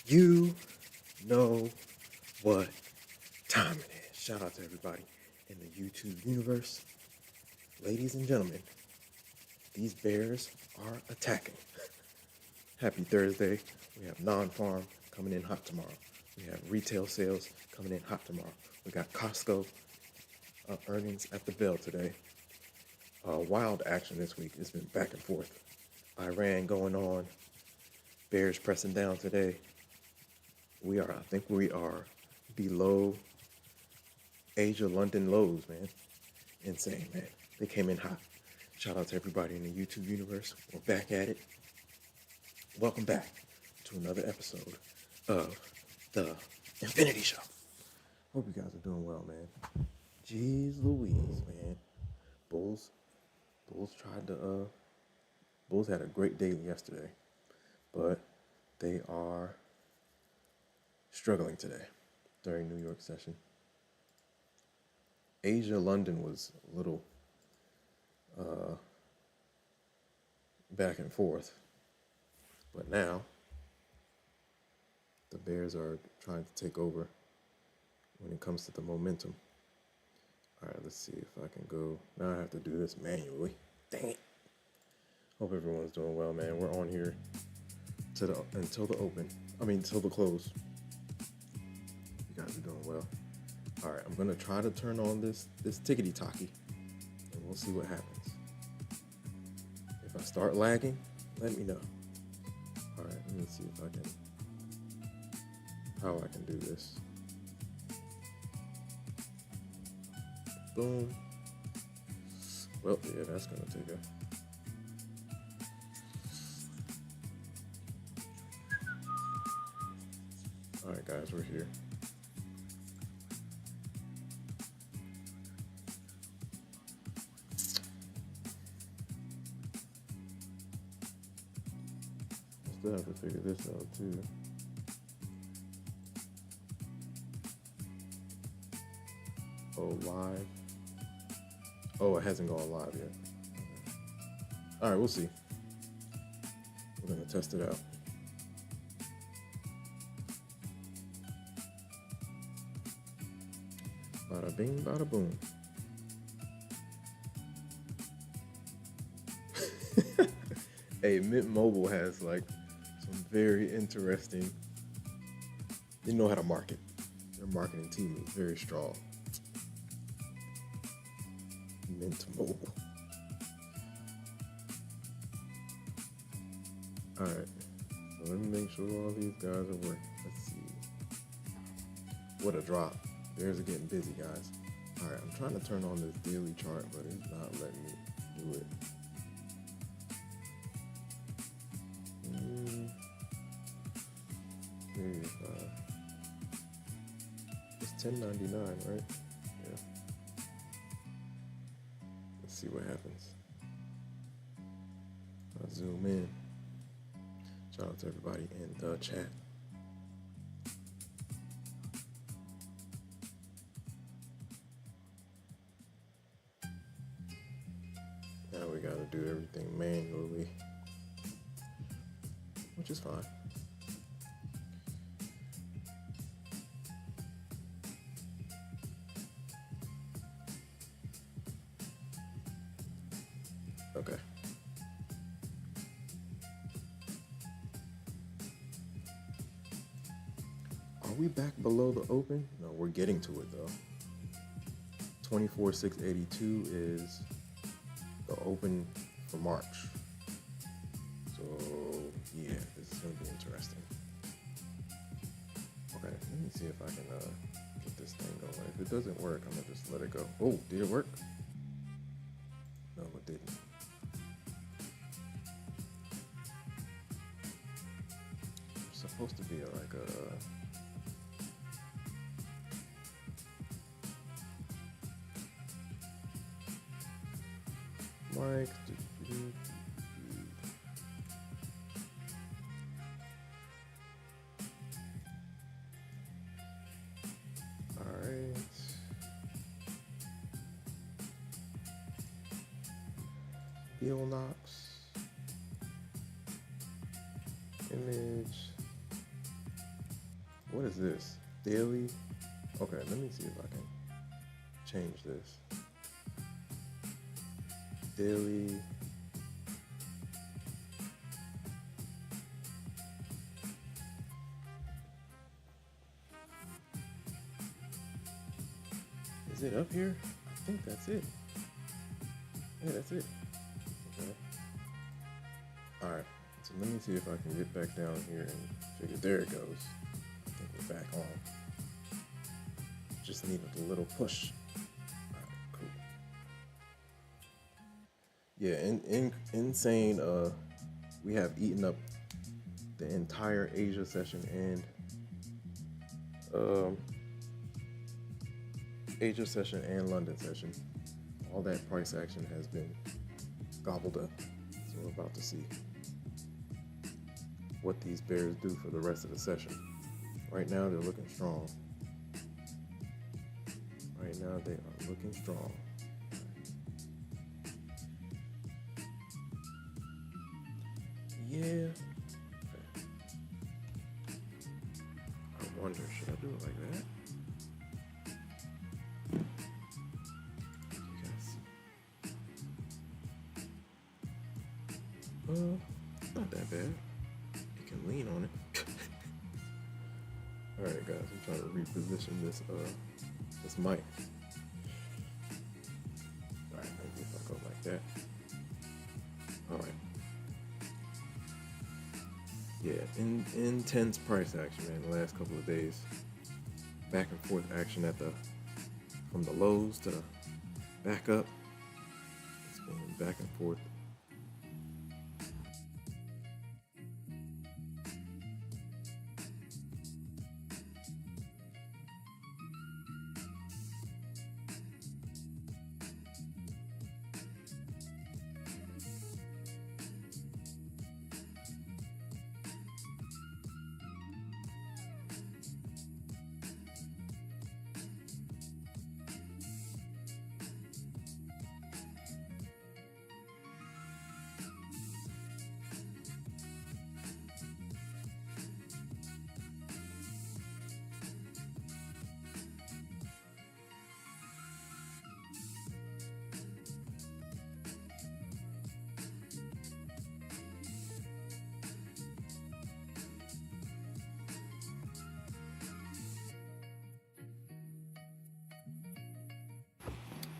You know what time it is. Shout out to everybody in the YouTube universe. Ladies and gentlemen, these bears are attacking. Happy Thursday. We have non-farm coming in hot tomorrow. We have retail sales coming in hot tomorrow. We got Costco earnings at the bell today. Wild action this week. It's been back and forth. Iran going on. Bears pressing down today. I think we are below Asia London lows, man. Insane, man. They came in hot. Shout out to everybody in the YouTube universe. We're back at it. Welcome back to another episode of the Infinity Show. Hope you guys are doing well, man. Jeez Louise, man. Bulls had a great day yesterday, but they are struggling today during New York session. Asia London was a little back and forth, but now the Bears are trying to take over when it comes to the momentum. All right, let's see if I can go. Now I have to do this manually. Dang it. Hope everyone's doing well, man. We're on here until the close. You guys are doing well. All right, I'm gonna try to turn on this tickety-tocky, and we'll see what happens. If I start lagging, let me know. All right, let me see how I can do this. Boom. Well, yeah, that's gonna take a. All right, guys, we're here. I still have to figure this out too. Oh, live. Oh, it hasn't gone live yet. All right, we'll see. We're gonna test it out. Bada bing, bada boom. Hey, Mint Mobile has like some very interesting. They know how to market. Their marketing team is very strong. Mint Mobile. All right, so let me make sure all these guys are working. Let's see. What a drop. Bears are getting busy, guys. All right, I'm trying to turn on this daily chart, but it's not letting me do it. It's 10.99, right? Yeah. Let's see what happens. I'll zoom in. Shout out to everybody in the chat. Now we gotta do everything manually, which is fine. Okay. Are we back below the open? No, we're getting to it though. 24,682 is the open for March. So yeah, this is gonna be interesting. Okay, let me see if I can get this thing going. If it doesn't work, I'm gonna just let it go. Oh, did it work? No, it didn't. It's supposed to be like a Mike. All right. Bill Knox. Image. What is this? Daily? Okay, let me see if I can change this. Daily. Is it up here? I think that's it. Yeah, that's it. Okay. Alright, so let me see if I can get back down here and figure. There it goes. I think we're back on. Just needed a little push. Alright, cool. Yeah, insane. We have eaten up the entire Asia session and London session. All that price action has been gobbled up. So we're about to see what these bears do for the rest of the session. Right now they're looking strong. Right now they are looking strong. Yeah. I wonder, should I do it like that? Not that bad. You can lean on it. Alright guys, I'm trying to reposition this this mic. Alright, maybe if I go like that. Alright. Yeah, intense price action, man, the last couple of days. Back and forth action from the lows to back up. It's been back and forth.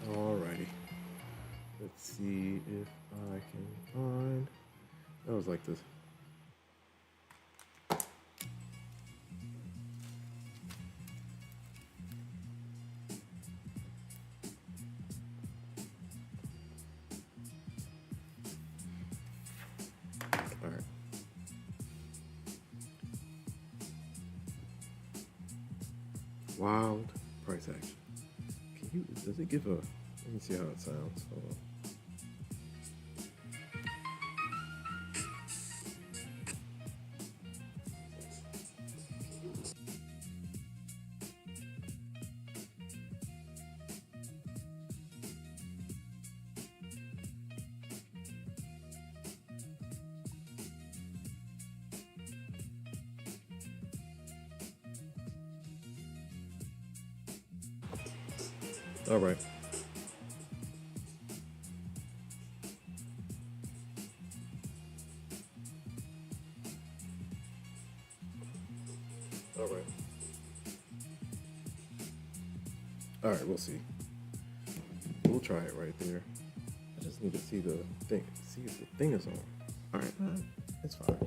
Alrighty. Let's see if I can find. That was like this. Alright. Wild price action. Does it give a, let me see how it sounds. Hold on. All right. All right. All right, we'll see. We'll try it right there. I just need to see the thing. See if the thing is on. All right, it's fine.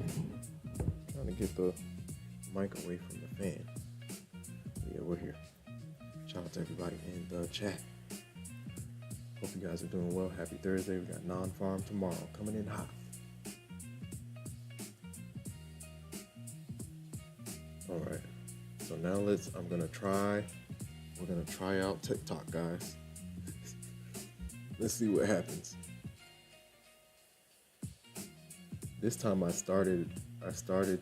Trying to get the mic away from the fan. Yeah, we're here. Shout out to everybody in the chat. Hope you guys are doing well. Happy Thursday. We got non-farm tomorrow coming in hot. All right. So now we're gonna try out TikTok, guys. Let's see what happens. This time I started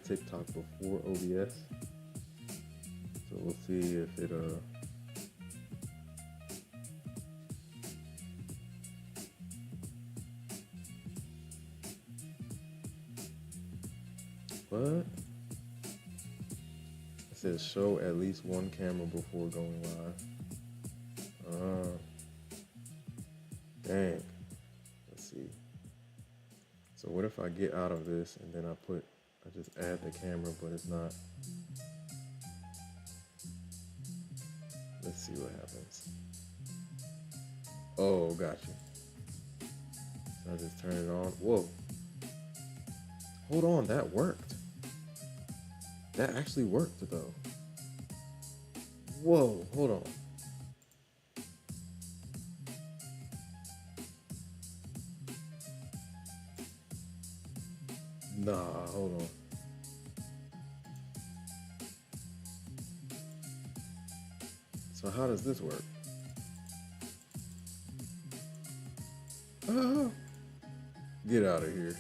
TikTok before OBS. So we'll see if it but says show at least one camera before going live. Dang. Let's see. So what if I get out of this and then I just add the camera, but it's not. Let's see what happens. Oh, gotcha. So I just turn it on. Whoa. Hold on, that worked. That actually worked though. Whoa, hold on. Nah, hold on. So how does this work? Get out of here.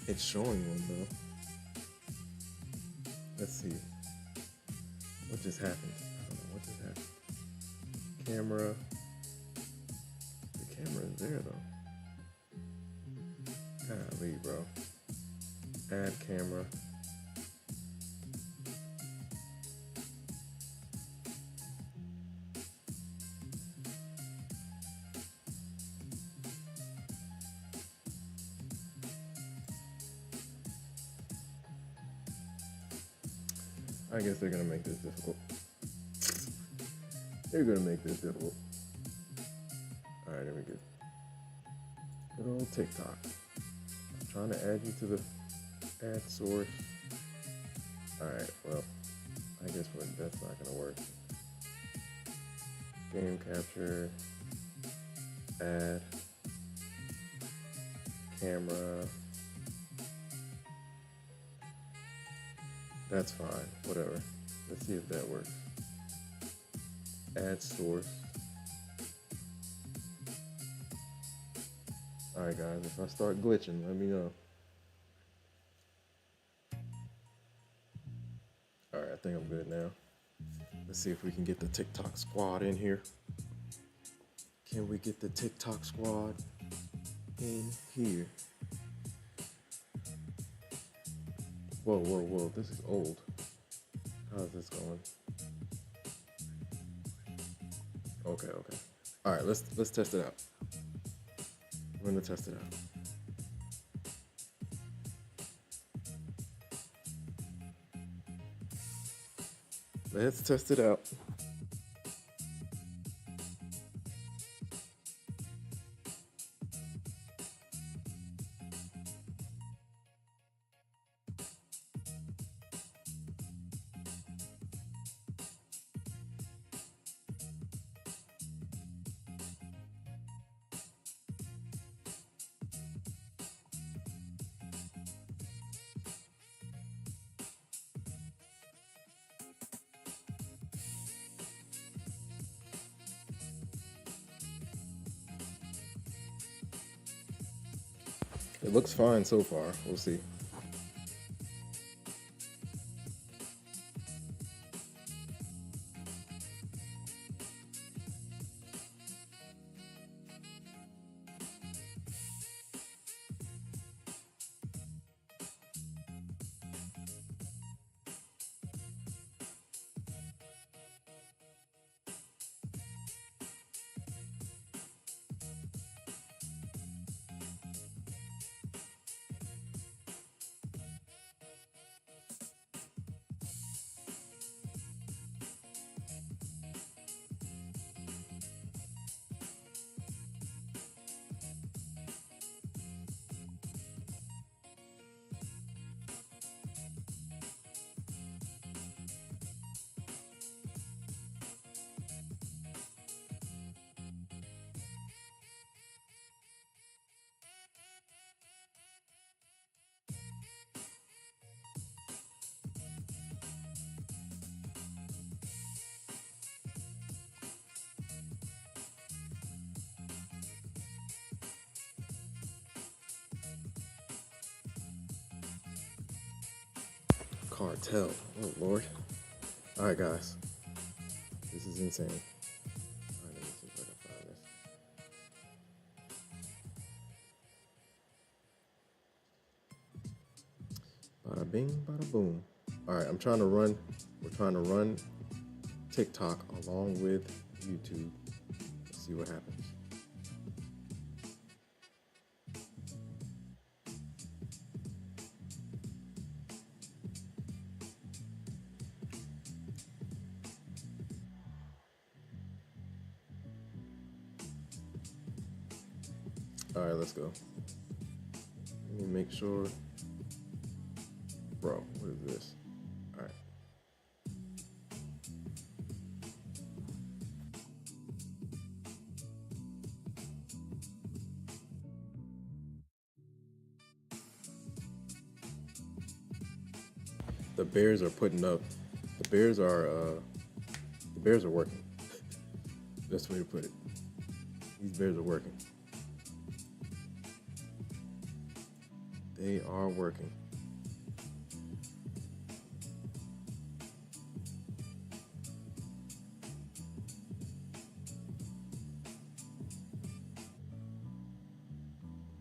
It's showing one though. Let's see. What just happened? I don't know what just happened. Camera. The camera is there though. Golly, bro. Add camera. I guess they're gonna make this difficult. They're gonna make this difficult. Alright, there we go. Good old TikTok. I'm trying to add you to the ad source. Alright, well, I guess that's not gonna work. Game capture, add, camera. That's fine, whatever. Let's see if that works. Add source. Alright guys, if I start glitching, let me know. Alright, I think I'm good now. Let's see if we can get the TikTok squad in here. Can we get the TikTok squad in here? Whoa, whoa, whoa, this is old. How's this going? Okay. Alright, let's test it out. We're gonna test it out. Let's test it out. It looks fine so far. We'll see. Cartel. Oh Lord. Alright guys. This is insane. Alright, let me see if I can find this. Bada bing, bada boom. All right, we're trying to run TikTok along with YouTube. Let's see what happens. All right, let's go. Let me make sure. Bro, what is this? All right. The Bears are putting up. The Bears are working. Best way to put it. These Bears are working. They are working.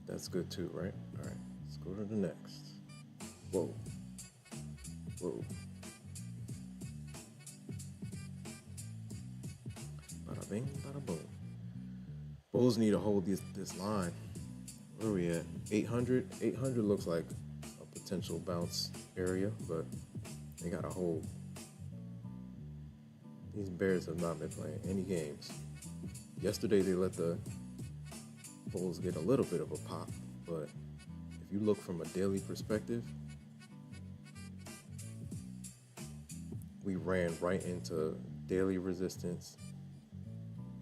That's good too, right? All right, let's go to the next. Whoa. Whoa. Bada bing, bada boom. Bulls need to hold this line. Where are we at? 800? 800 looks like a potential bounce area, but they got to hold. These Bears have not been playing any games. Yesterday they let the Bulls get a little bit of a pop, but if you look from a daily perspective, we ran right into daily resistance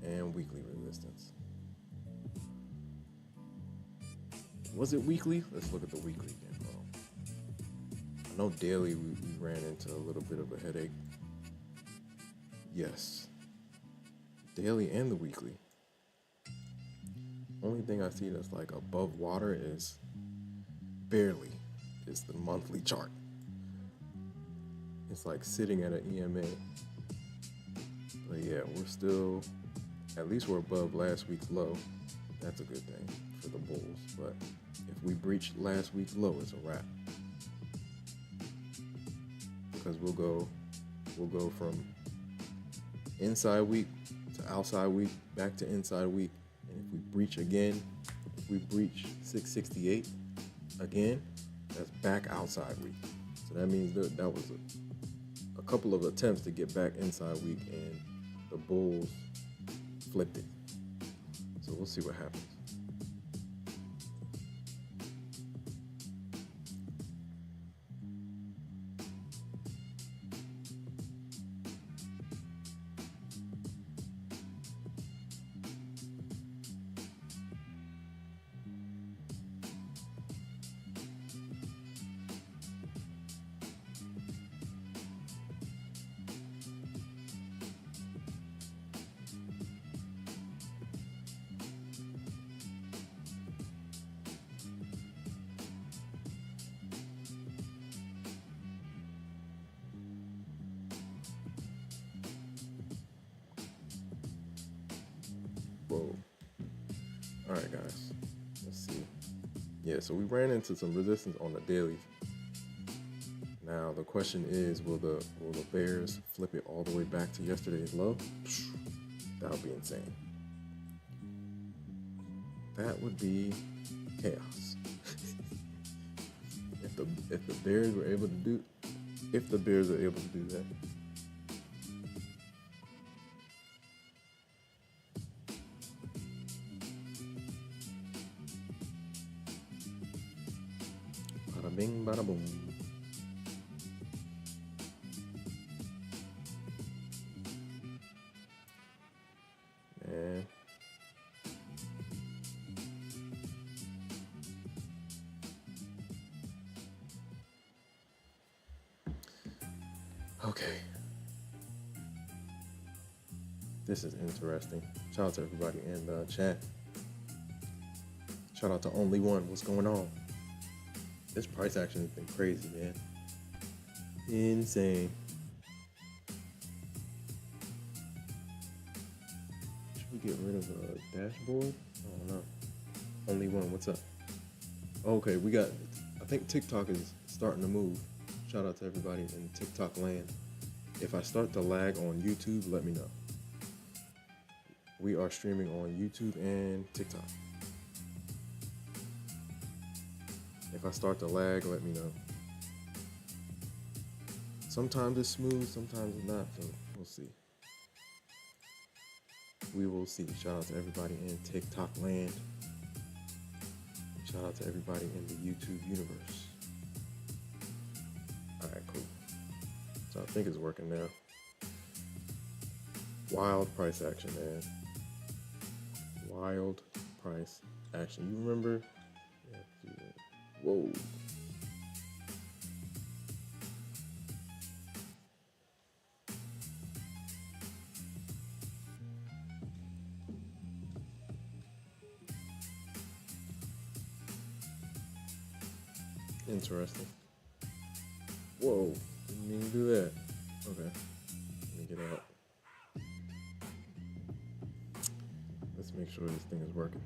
and weekly resistance. Was it weekly? Let's look at the weekly again. I know daily we ran into a little bit of a headache. Yes. Daily and the weekly. Only thing I see that's like above water is barely is the monthly chart. It's like sitting at an EMA. But yeah, we're still, at least we're above last week's low. That's a good thing for the Bulls. But if we breach last week's low, it's a wrap. Because we'll go from inside week to outside week, back to inside week. And if we breach again, if we breach 668 again, that's back outside week. So that means that was a couple of attempts to get back inside week, and the Bulls flipped it. So we'll see what happens. Whoa. All right, guys. Let's see. Yeah, so we ran into some resistance on the daily. Now the question is, will the Bears flip it all the way back to yesterday's low? That would be insane. That would be chaos. if the Bears were able to do, if the Bears are able to do that. Bada bing, bada boom. Man. Okay. This is interesting. Shout out to everybody in the chat. Shout out to Only One. What's going on? This price action has been crazy, man. Insane. Should we get rid of the dashboard? I don't know. Only One, what's up? Okay, I think TikTok is starting to move. Shout out to everybody in TikTok land. If I start to lag on YouTube, let me know. We are streaming on YouTube and TikTok. If I start to lag, let me know. Sometimes it's smooth, sometimes it's not, so we'll see. We will see. Shout out to everybody in TikTok land. Shout out to everybody in the YouTube universe. Alright, cool. So I think it's working now. Wild price action, man. Wild price action. You remember? Yeah, whoa. Interesting. Whoa, didn't mean to do that. Okay, let me get out. Let's make sure this thing is working.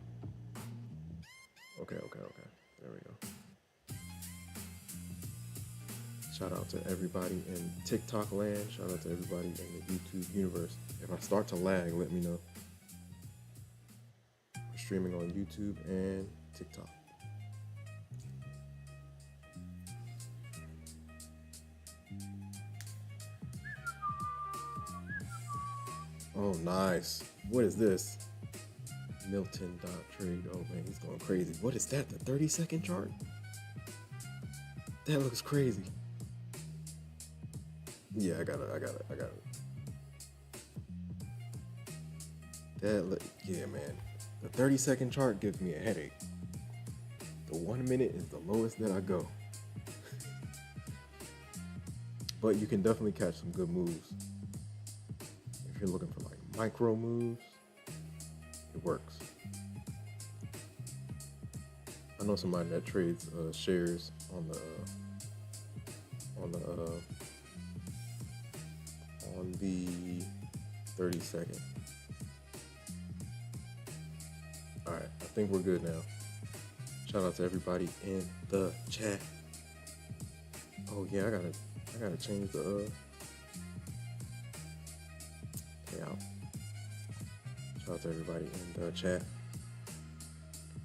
Okay. There we go. Shout out to everybody in TikTok land. Shout out to everybody in the YouTube universe. If I start to lag, let me know. We're streaming on YouTube and TikTok. Oh, nice. What is this? Milton.trade. Oh man, he's going crazy. What is that? The 30-second chart? That looks crazy. Yeah, I got it. Yeah, man. The 30-second chart gives me a headache. The 1 minute is the lowest that I go. But you can definitely catch some good moves. If you're looking for like micro moves, it works. I know somebody that trades shares on the 30-second. All right, I think we're good now. Shout out to everybody in the chat. Oh yeah, I gotta change the payout. Shout out to everybody in the chat.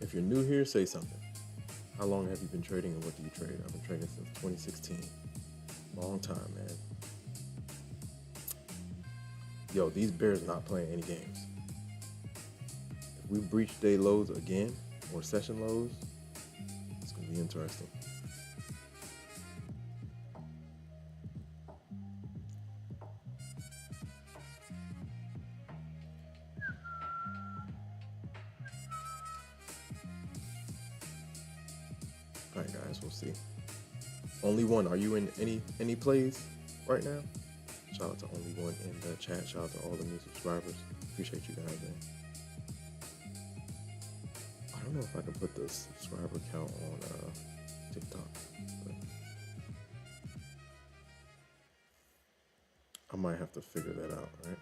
If you're new here, say something. How long have you been trading and what do you trade? I've been trading since 2016. Long time, man. Yo, these bears are not playing any games. If we breach day lows again, or session lows, it's gonna be interesting. All right, guys, we'll see. Only one. Are you in any plays right now? Shout out to only one in the chat. Shout out to all the new subscribers. Appreciate you guys, man. I don't know if I can put the subscriber count on TikTok, but I might have to figure that out, right?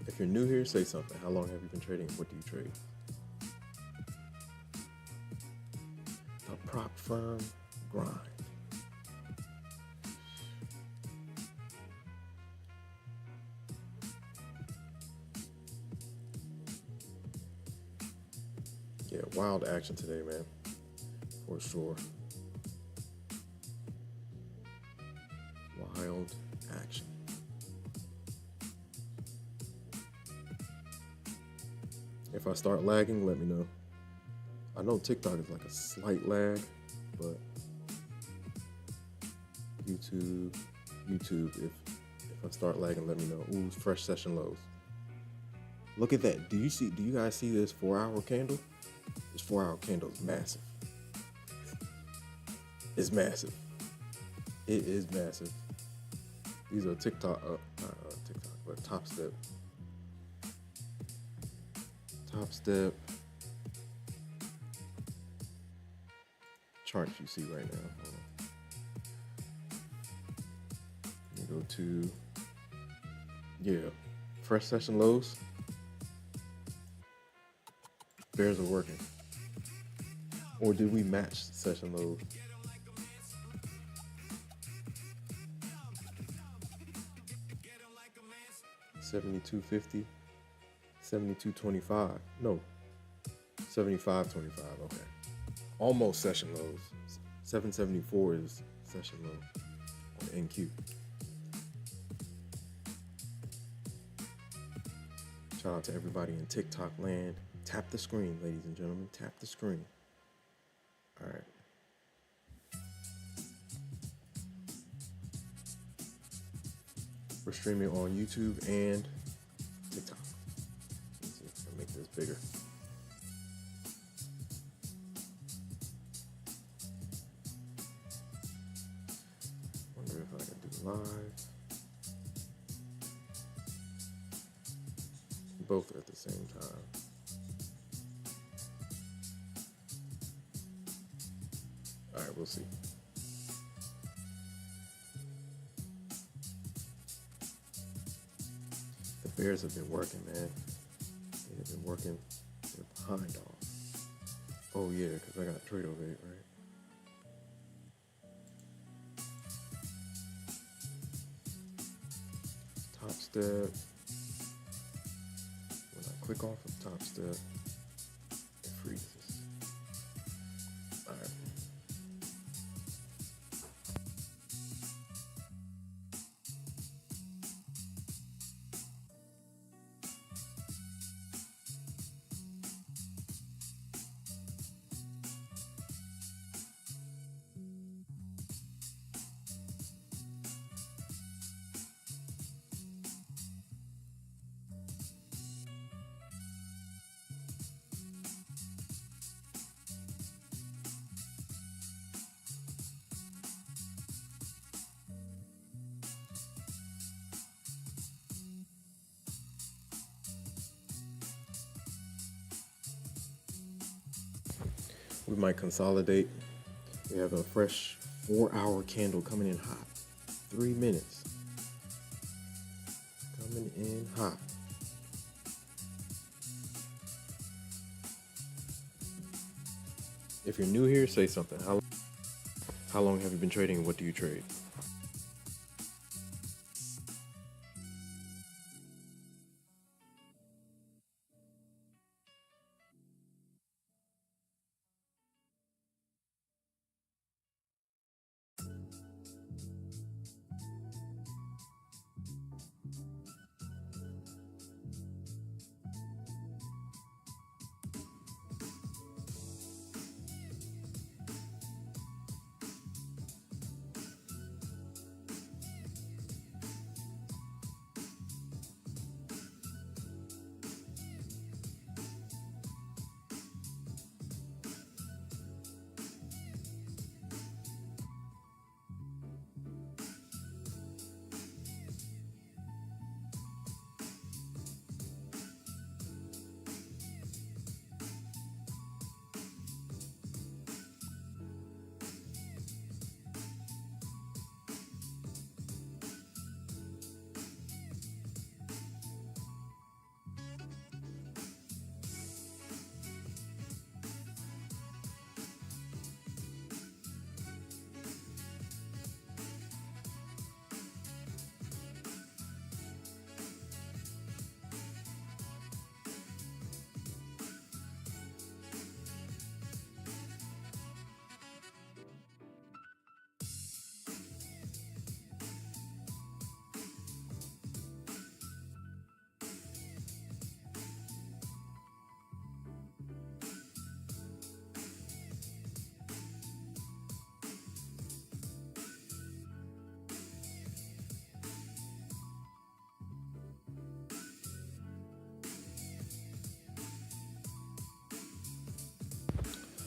If you're new here, say something. How long have you been trading? What do you trade? The prop firm grind. Yeah, wild action today, man. For sure. Wild action. If I start lagging, let me know. I know TikTok is like a slight lag, but YouTube, if I start lagging, let me know. Ooh, fresh session lows. Look at that. Do you guys see this 4-hour candle? This 4-hour candle is massive. It's massive. It is massive. These are TikTok, but Topstep charts you see right now. Hold on. Let me go to, yeah, Fresh session lows. Bears are working. Or did we match session lows? $72.50, $72.25. No, $75.25. Okay, almost session lows. 774 is session low on NQ. Shout out to everybody in TikTok land. Tap the screen, ladies and gentlemen. Tap the screen. All right. We're streaming on YouTube and TikTok. Let's see if I can make this bigger. Wonder if I can do live. Both at the same time. All right, we'll see. The Bears have been working, man. They have been working. They're behind off. Oh yeah, because I got trade over it, right? Topstep. When I click off of Topstep, it freezes. All right. We might consolidate. We have a fresh 4-hour candle coming in hot. 3 minutes. Coming in hot. If you're new here, say something. How long have you been trading and what do you trade?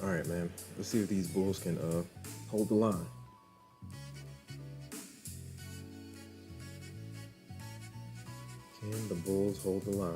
All right, man. Let's see if these bulls can hold the line. Can the bulls hold the line?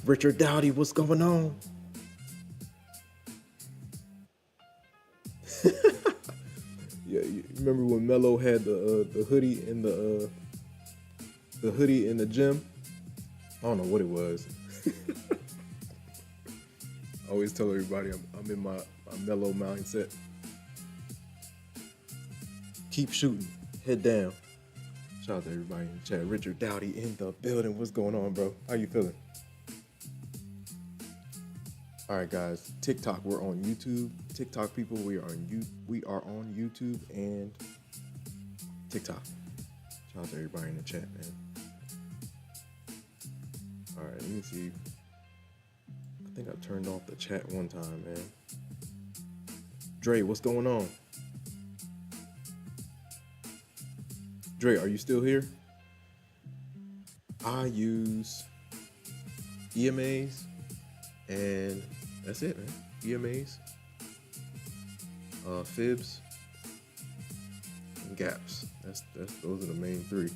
Richard Dowdy, what's going on? Yeah, you remember when Mello had the hoodie in the hoodie in the gym? I don't know what it was. I always tell everybody I'm in my Mello mindset. Keep shooting, head down. Shout out to everybody in the chat. Richard Dowdy in the building. What's going on, bro? How you feeling? All right, guys. TikTok, we're on YouTube. TikTok people, we are on YouTube and TikTok. Shout out to everybody in the chat, man. All right, let me see. I think I turned off the chat one time, man. Dre, what's going on? Dre, are you still here? I use EMAs and that's it, man. EMAs, fibs, and gaps. Those are the main three.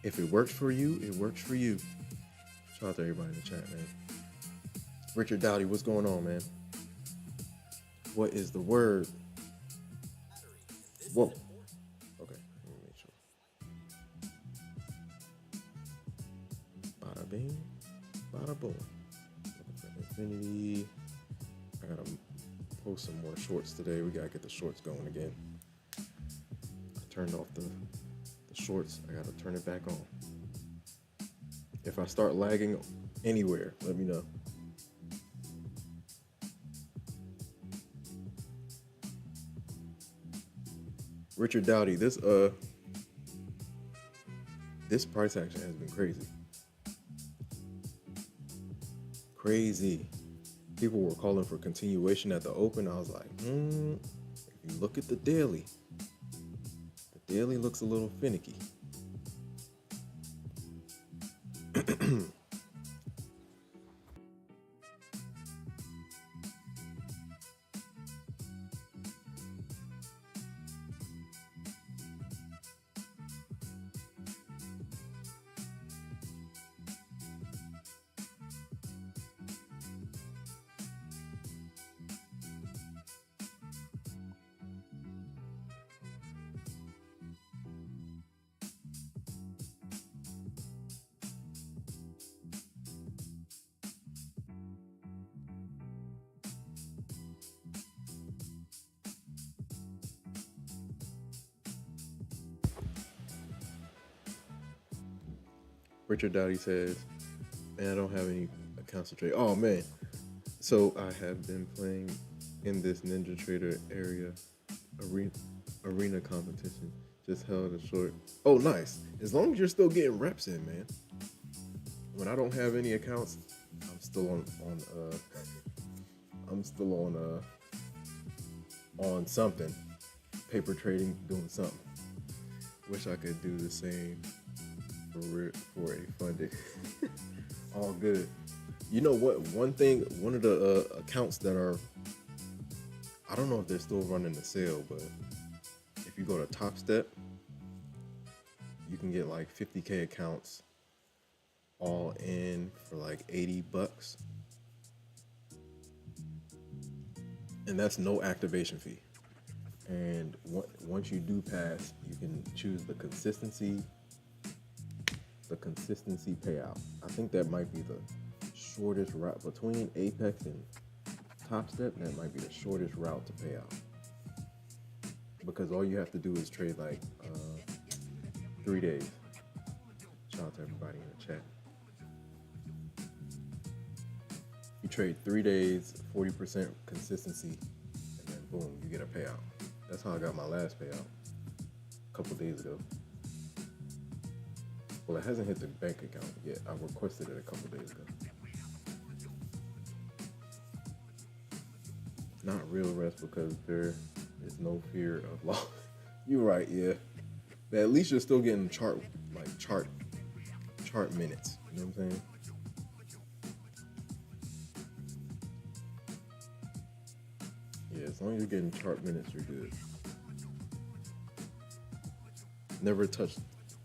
If it works for you, it works for you. Shout out to everybody in the chat, man. Richard Dowdy, what's going on, man? What is the word? Whoa. Okay, let me make sure. Bada bing, bada boom. Infinity. I gotta post some more shorts today. We gotta get the shorts going again. I turned off the shorts. I gotta turn it back on. If I start lagging anywhere, let me know. Richard Dowdy, this price action has been crazy. Crazy. People were calling for continuation at the open. I was like, if you look at the daily looks a little finicky. Richard Dowdy says, man, I don't have any accounts to trade. Oh, man. So I have been playing in this Ninja Trader area arena competition. Just held a short. Oh, nice. As long as you're still getting reps in, man. When I don't have any accounts, I'm still on something. Paper trading, doing something. Wish I could do the same for a funding. All good. You know what? One of the accounts that are, I don't know if they're still running the sale, but if you go to Topstep, you can get like 50K accounts all in for like $80. And that's no activation fee. And once you do pass, you can choose the consistency payout. I think that might be the shortest route between Apex and Topstep. That might be the shortest route to pay out, because all you have to do is trade like 3 days. Shout out to everybody in the chat. You trade 3 days, 40% consistency, and then boom, you get a payout. That's how I got my last payout a couple days ago. Well, it hasn't hit the bank account yet. I requested it a couple days ago. Not real rest because there is no fear of loss. You're right, yeah. But at least you're still getting chart minutes. You know what I'm saying? Yeah, as long as you're getting chart minutes, you're good. Never touched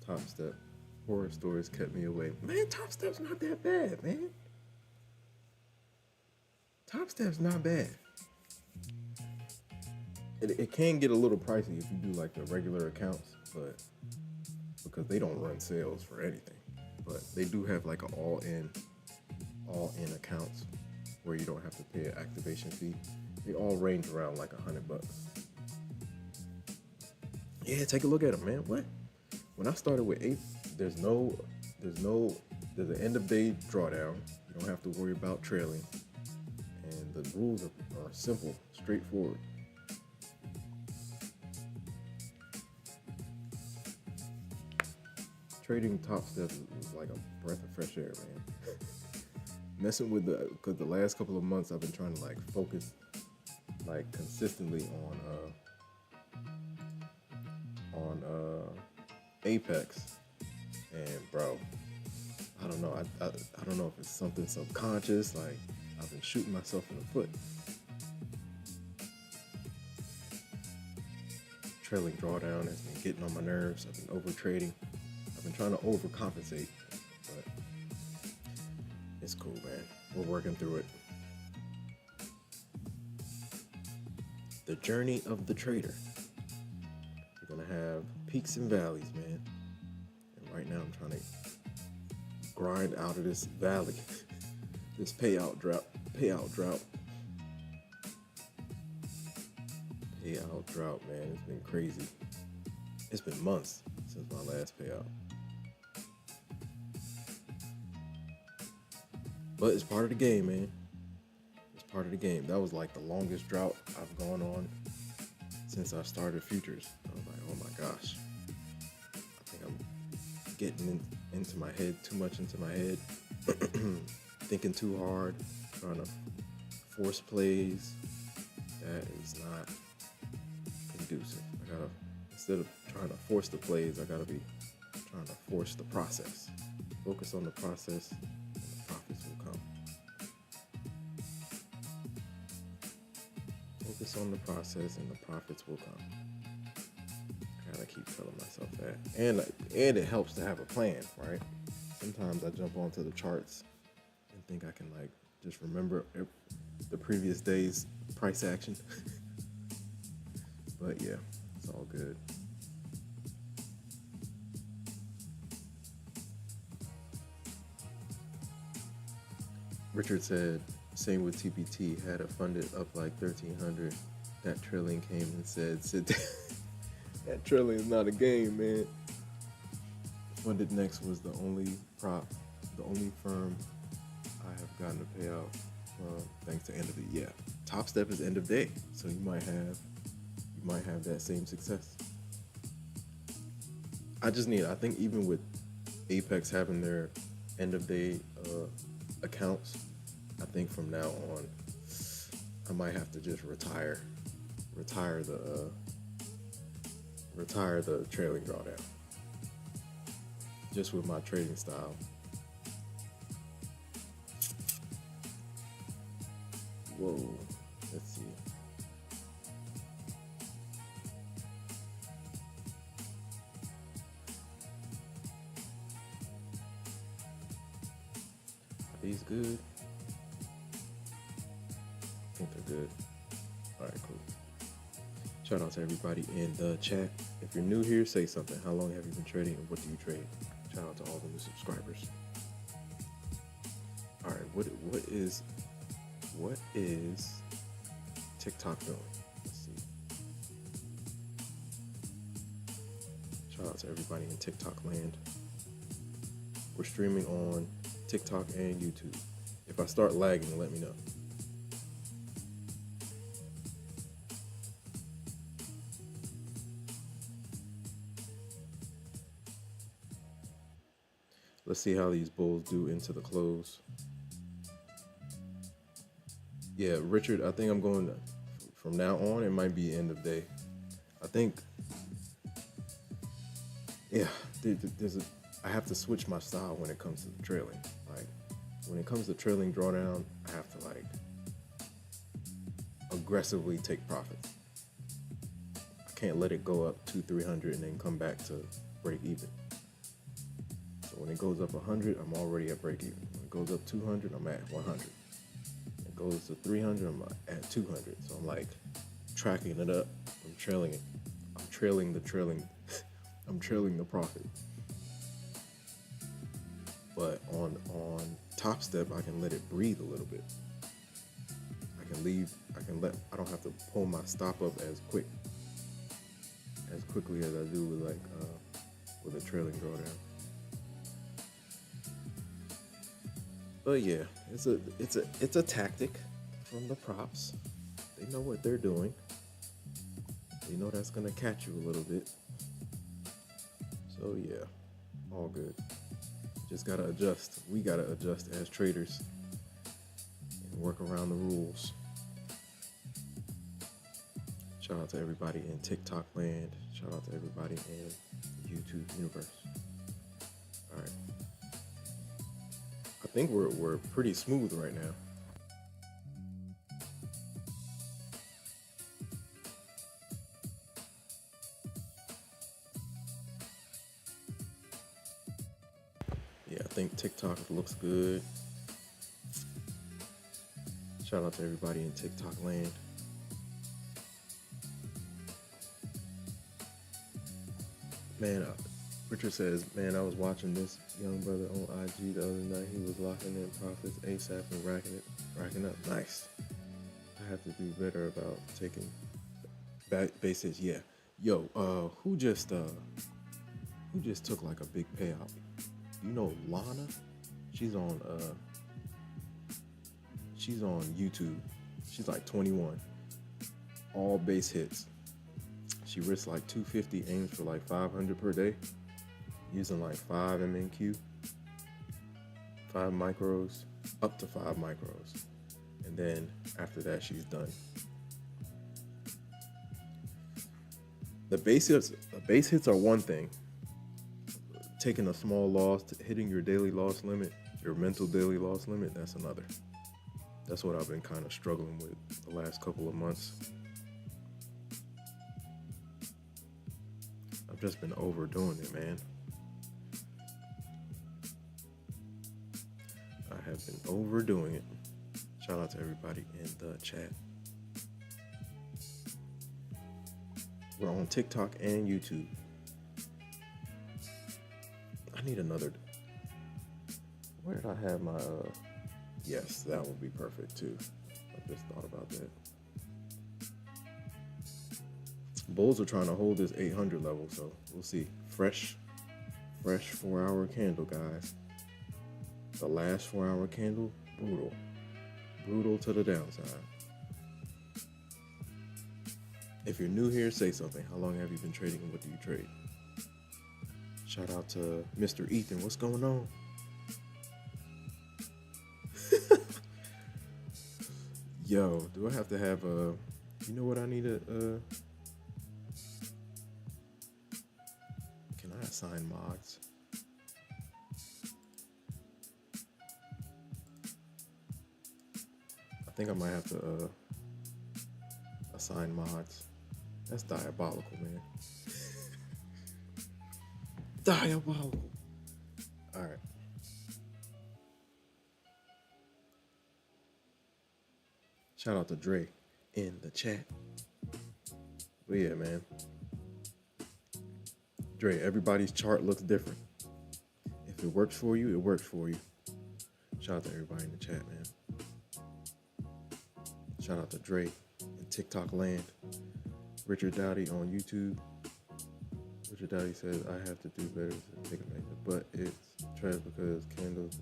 Topstep. Horror stories kept me away. Man, Topstep's not that bad, man. Topstep's not bad. It can get a little pricey if you do like the regular accounts, but because they don't run sales for anything. But they do have like an all-in accounts where you don't have to pay an activation fee. They all range around like $100. Yeah, take a look at them, man. What? When I started with 8, there's an end of day drawdown. You don't have to worry about trailing, and the rules are simple, straightforward. Trading Topstep is like a breath of fresh air, man. Messing with because the last couple of months I've been trying to like focus like consistently on Apex, and bro, I don't know. I don't know if it's something subconscious. Like I've been shooting myself in the foot. Trailing drawdown has been getting on my nerves. I've been over trading. I've been trying to overcompensate, but it's cool, man. We're working through it. The journey of the trader. You're gonna have peaks and valleys, man. And right now I'm trying to grind out of this valley, this payout drought. Payout drought, man. It's been crazy. It's been months since my last payout. But it's part of the game, man. It's part of the game. That was like the longest drought I've gone on since I started futures. I was like, oh my gosh. I think I'm getting into my head, too much into my head. Thinking too hard, trying to force plays. That is not conducive. Instead of trying to force the plays, I gotta be trying to force the process. Focus on the process, and the profits will come. Focus on the process, and the profits will come. I gotta keep telling myself that. And it helps to have a plan, right? Sometimes I jump onto the charts and think I can like just remember the previous day's price action. But yeah, it's all good. Richard said, same with TPT, had it funded up like 1,300. That trailing came and said, sit down. That trailing is not a game, man. Funded Next was the only firm I have gotten a payout from thanks to end of the year. Topstep is end of day, so you might have that same success. I think even with Apex having their end of day accounts, I think from now on I might have to just retire the trailing drawdown, just with my trading style. Whoa, let's see. Are these good? I think they're good. All right, cool. Shout out to everybody in the chat. If you're new here, say something. How long have you been trading and what do you trade? Shout out to all the new subscribers. All right, what is TikTok doing? Let's see. Shout out to everybody in TikTok land. We're streaming on TikTok and YouTube. If I start lagging, let me know. Let's see how these bulls do into the close. Yeah, Richard, I think I'm going to, from now on, it might be end of day. I think, yeah, I have to switch my style when it comes to the trailing. Like, when it comes to trailing drawdown, I have to like aggressively take profits. I can't let it go up 200-300 and then come back to break even. when it goes up 100, I'm already at break even. When it goes up 200, I'm at 100. It goes to 300, I'm at 200. So I'm like tracking it up. I'm trailing it. I'm trailing the I'm trailing the profit. But on Topstep, I can let it breathe a little bit. I don't have to pull my stop up as quickly as I do with a trailing drawdown. But yeah, it's a tactic from the props. They know what they're doing. They know that's gonna catch you a little bit. So yeah, all good. Just gotta adjust. We gotta adjust as traders and work around the rules. Shout out to everybody in TikTok land. Shout out to everybody in YouTube universe. All right. I think we're pretty smooth right now. Yeah, I think TikTok looks good. Shout out to everybody in TikTok land. Man, Richard says, man, I was watching this young brother on IG the other night. He was locking in profits ASAP and racking up. Nice. I have to do better about taking base hits. Yeah. Yo, who just took like a big payout? You know Lana? She's on YouTube. She's like 21. All base hits. She risks like 250, aims for like 500 per day, using like 5 MNQ, 5 micros, up to 5 micros. And then after that, she's done. The base hits are one thing. Taking a small loss, hitting your daily loss limit, your mental daily loss limit, that's another. That's what I've been kind of struggling with the last couple of months. I've just been overdoing it, man. I have been overdoing it. Shout out to everybody in the chat. We're on TikTok and YouTube. I need another. Where did I have my yes, that would be perfect too. I just thought about that. Bulls are trying to hold this 800 level, so we'll see. Fresh 4-hour candle, guys. The last 4-hour candle, brutal to the downside. If you're new here, say something. How long have you been trading and what do you trade? Shout out to Mr. Ethan. What's going on? Yo, do I have to have a? You know what I need to? Can I assign mods? I think I might have to assign mods. That's diabolical, man. Diabolical. All right. Shout out to Dre in the chat. But yeah, man. Dre, everybody's chart looks different. If it works for you, it works for you. Shout out to everybody in the chat, man. Shout out to Dre in TikTok land. Richard Dowdy on YouTube. Richard Dowdy says, I have to do better to take a measure, but it's trash because candles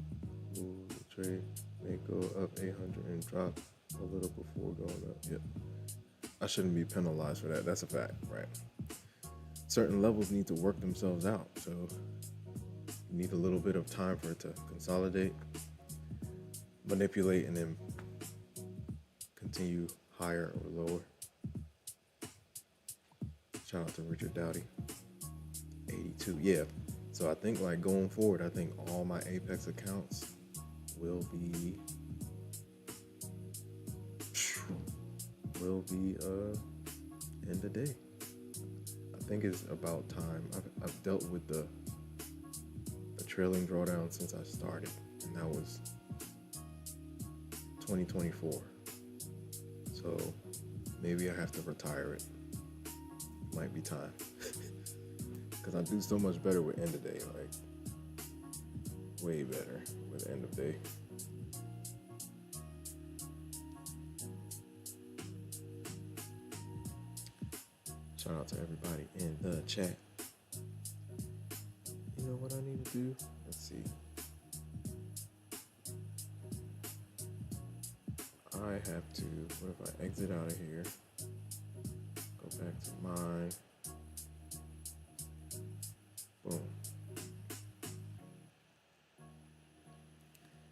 move the trade may go up 800 and drop a little before going up. Yep. I shouldn't be penalized for that. That's a fact, right? Certain levels need to work themselves out. So you need a little bit of time for it to consolidate, manipulate, and then continue higher or lower. Shout out to Richard Dowdy. 82. Yeah. So I think like going forward, I think all my Apex accounts will be in the day. I think it's about time. I've dealt with the trailing drawdown since I started, and that was 2024. So maybe I have to retire it. Might be time. Because I do so much better with end of day, like way better with end of day. Shout out to everybody in the chat. You know what I need to do? Let's see. I have to, what if I exit out of here? Go back to mine. Boom.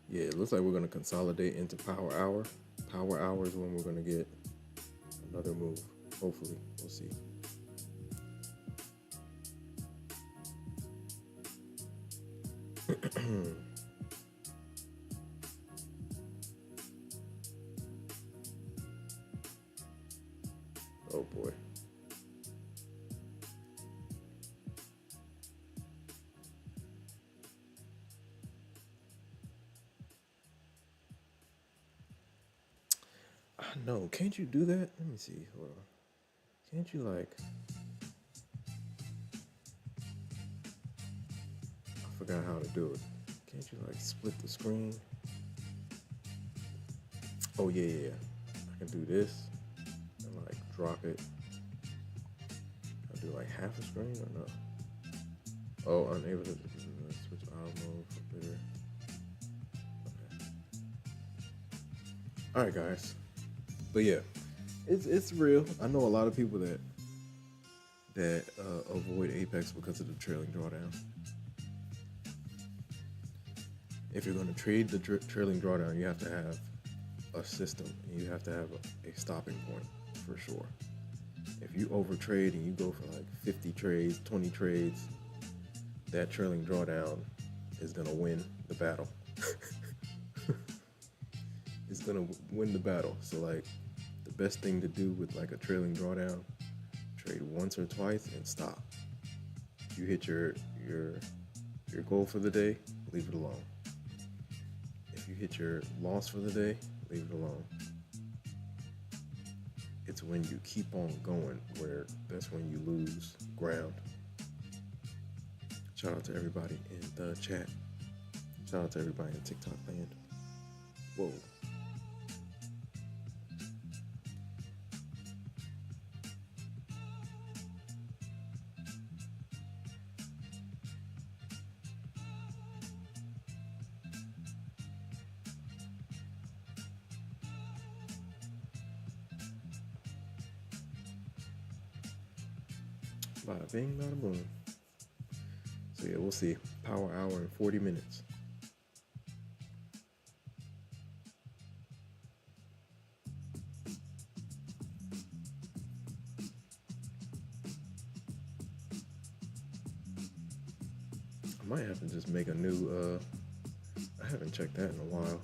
Yeah, it looks like we're going to consolidate into Power Hour. Power Hour is when we're going to get another move. Hopefully, we'll see. Oh boy. No, can't you do that? Let me see. Hold on. Can't you like? I forgot how to do it. Can't you like split the screen? Oh yeah. I can do this and like drop it. I'll do like half a screen or no? Oh, unable to switch auto mode for bidder. Okay. All right, guys. But yeah, it's real. I know a lot of people that avoid Apex because of the trailing drawdown. If you're going to trade the trailing drawdown, you have to have a system, and you have to have a stopping point for sure. If you overtrade and you go for like 50 trades, 20 trades, that trailing drawdown is going to win the battle. It's going to win the battle. So like the best thing to do with like a trailing drawdown, trade once or twice and stop. If you hit your goal for the day, leave it alone. If you hit your loss for the day, leave it alone. It's when you keep on going where that's when you lose ground. Shout out to everybody in the chat. Shout out to everybody in TikTok land. Whoa. Bada bing, bada boom. So yeah, we'll see. Power hour in 40 minutes. I might have to just make a new, I haven't checked that in a while.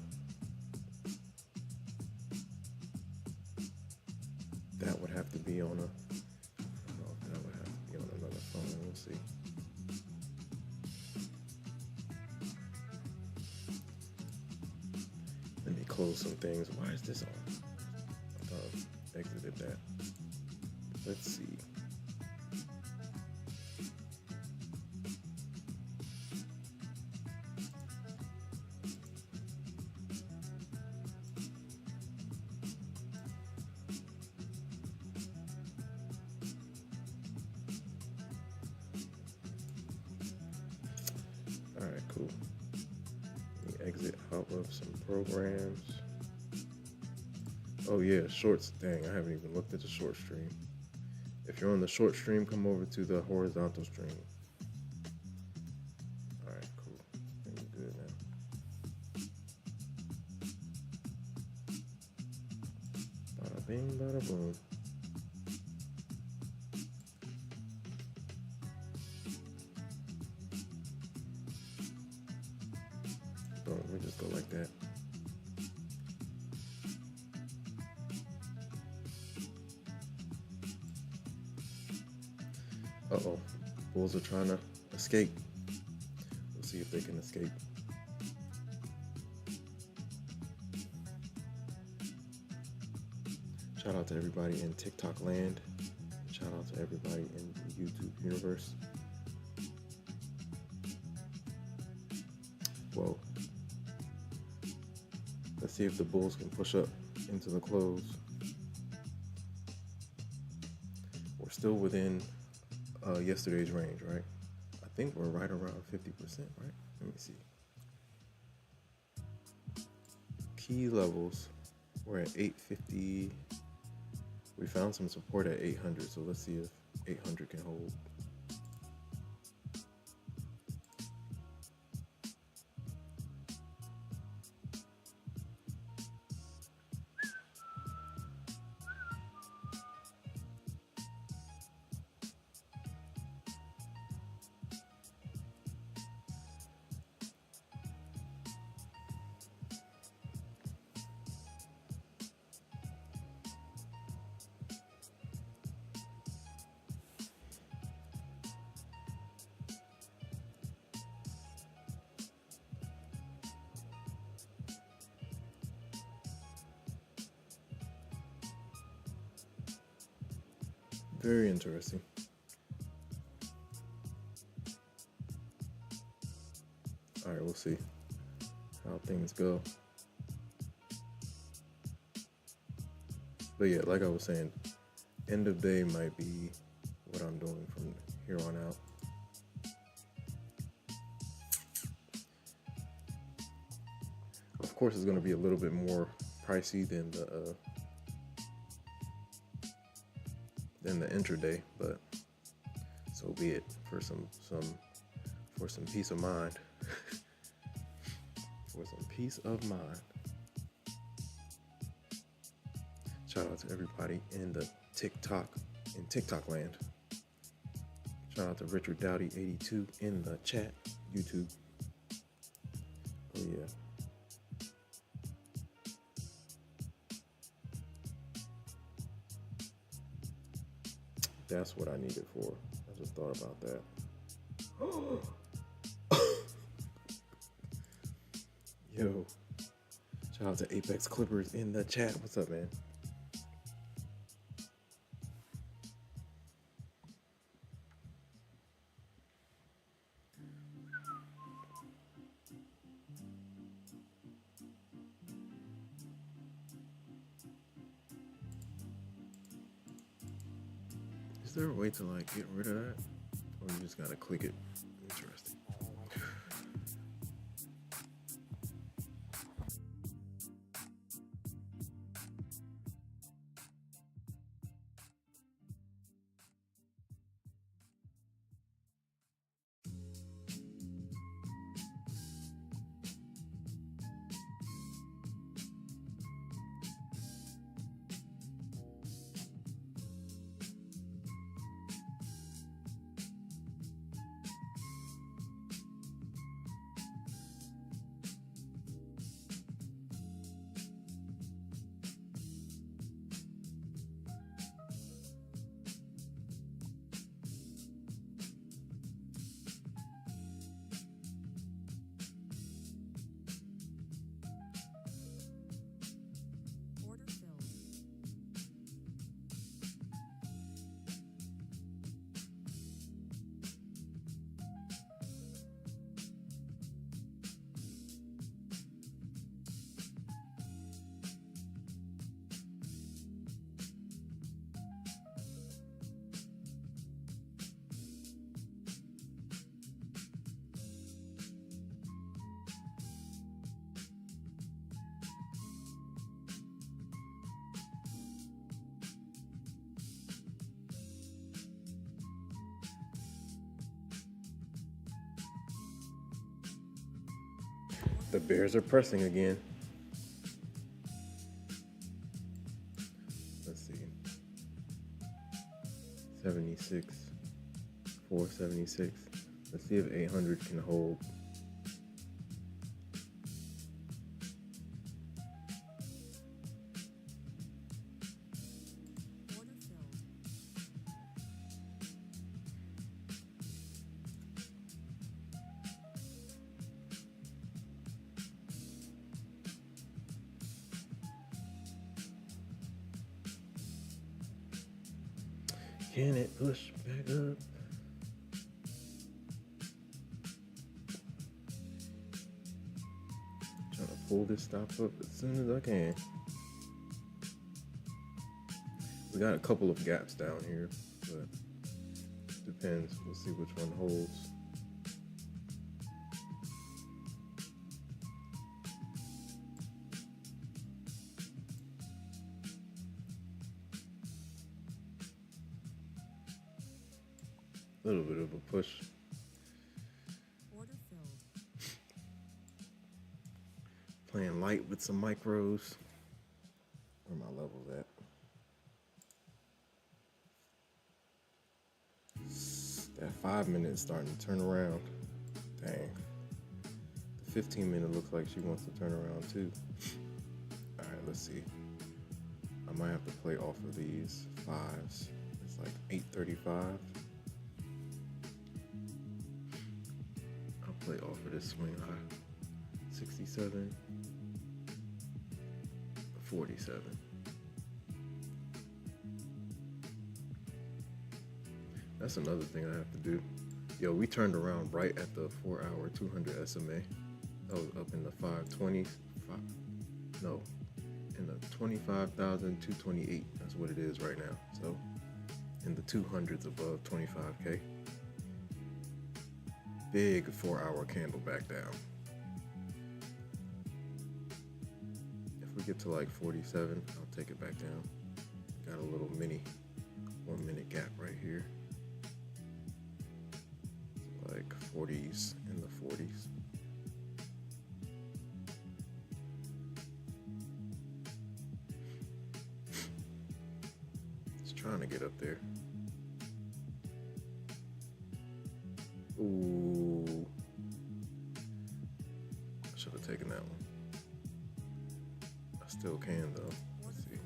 That would have to be on a, I don't know if that would have to be on another phone. We'll see. Let me close some things. Why is this on? I thought I exited that. Let's see. All right, cool. Let me exit out of some programs. Oh yeah, shorts. Dang, I haven't even looked at the short stream. If you're on the short stream, come over to the horizontal stream. All right, cool. I think we're good now. Bada bing, bada boom. Boom, we just go like that. Uh-oh, bulls are trying to escape. We'll see see if they can escape. Shout out to everybody in TikTok land. Shout out to everybody in the YouTube universe. Whoa. Let's see if the bulls can push up into the close. We're still within yesterday's range, right? I think we're right around 50%, right? Let me see. Key levels, we're at 850. We found some support at 800, so let's see if 800 can hold. Very interesting. All right, we'll see how things go. But yeah, like I was saying, end of day might be what I'm doing from here on out. Of course, it's going to be a little bit more pricey than the intraday, but so be it for some peace of mind. For some peace of mind. Shout out to everybody in the TikTok land. Shout out to Richard Dowdy 82 in the chat, YouTube. Oh yeah. That's what I need it for. I just thought about that. Yo, shout out to Apex Clippers in the chat. What's up, man? Is there a way to like get rid of that? Or you just gotta click it? Interesting. The Bears are pressing again. Let's see. 76, 476. Let's see if 800 can hold. Can it push back up? Trying to pull this stop up as soon as I can. We got a couple of gaps down here, but depends. We'll see which one holds. A little bit of a push. Order filled. Playing light with some micros. Where my levels at? That 5 minute starting to turn around. Dang. The 15 minute looks like she wants to turn around too. All right, let's see. I might have to play off of these fives. It's like 835. I'll play off of this swing high. 67, 47. That's another thing I have to do. Yo, we turned around right at the 4 hour 200 SMA. That was up in the 520s. No, in the 25,228. That's what it is right now. So in the 200s above 25K. Big 4 hour candle back down. If we get to like 47, I'll take it back down. Got a little mini 1 minute gap right here. Like 40s in the 40s. It's trying to get up there. Ooh. I should have taken that one. I still can though. Let's see.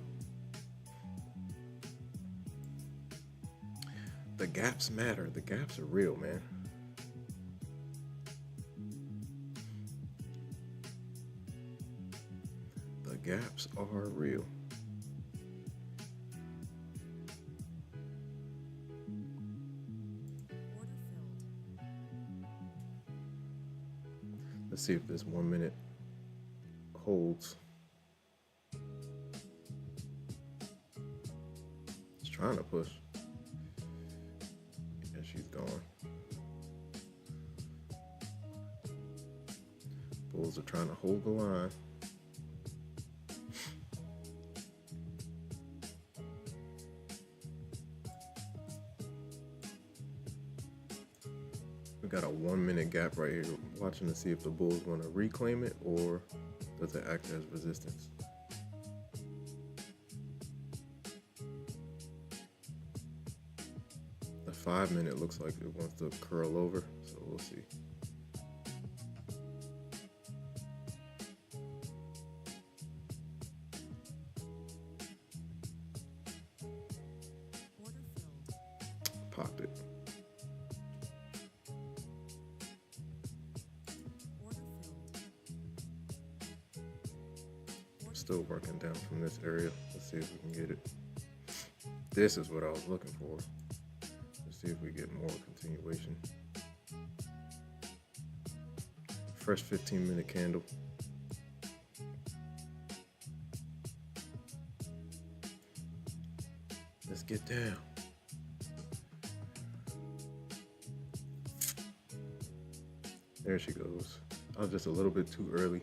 The gaps matter. The gaps are real, man. The gaps are real. Order filled. Let's see if this 1 minute holds. It's trying to push. And she's gone. Bulls are trying to hold the line. We got a 1 minute gap right here, watching to see if the bulls want to reclaim it or does it act as resistance. The 5 minute looks like it wants to curl over, so we'll see. Order filled. Popped it. Order filled. Still working down from this area. Let's see if we can get it. This is what I was looking for. Let's see if we get more continuation. First 15-minute candle. Let's get down. There she goes. I was just a little bit too early.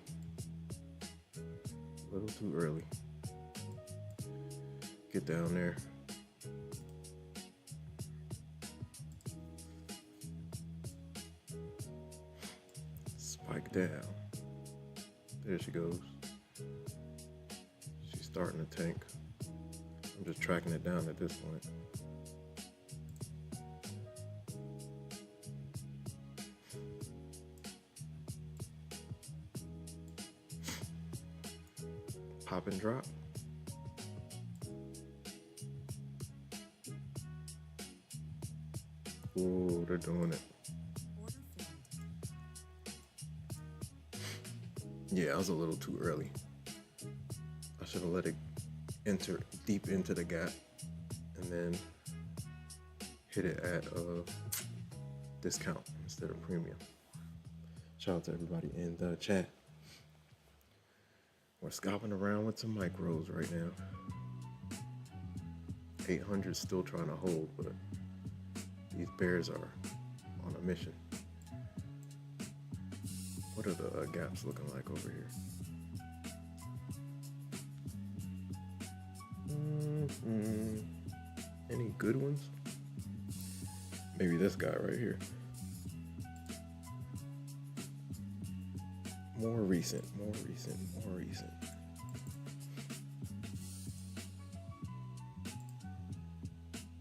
A little too early. Get down there. Spike down. There she goes. She's starting to tank. I'm just tracking it down at this point. Pop and drop. Ooh, they're doing it. Order filled. Yeah, I was a little too early. I should have let it enter deep into the gap and then hit it at a discount instead of premium. Shout out to everybody in the chat. We're scalping around with some micros right now. 800 still trying to hold, but these bears are on a mission. What are the gaps looking like over here? Any good ones? Maybe this guy right here. More recent.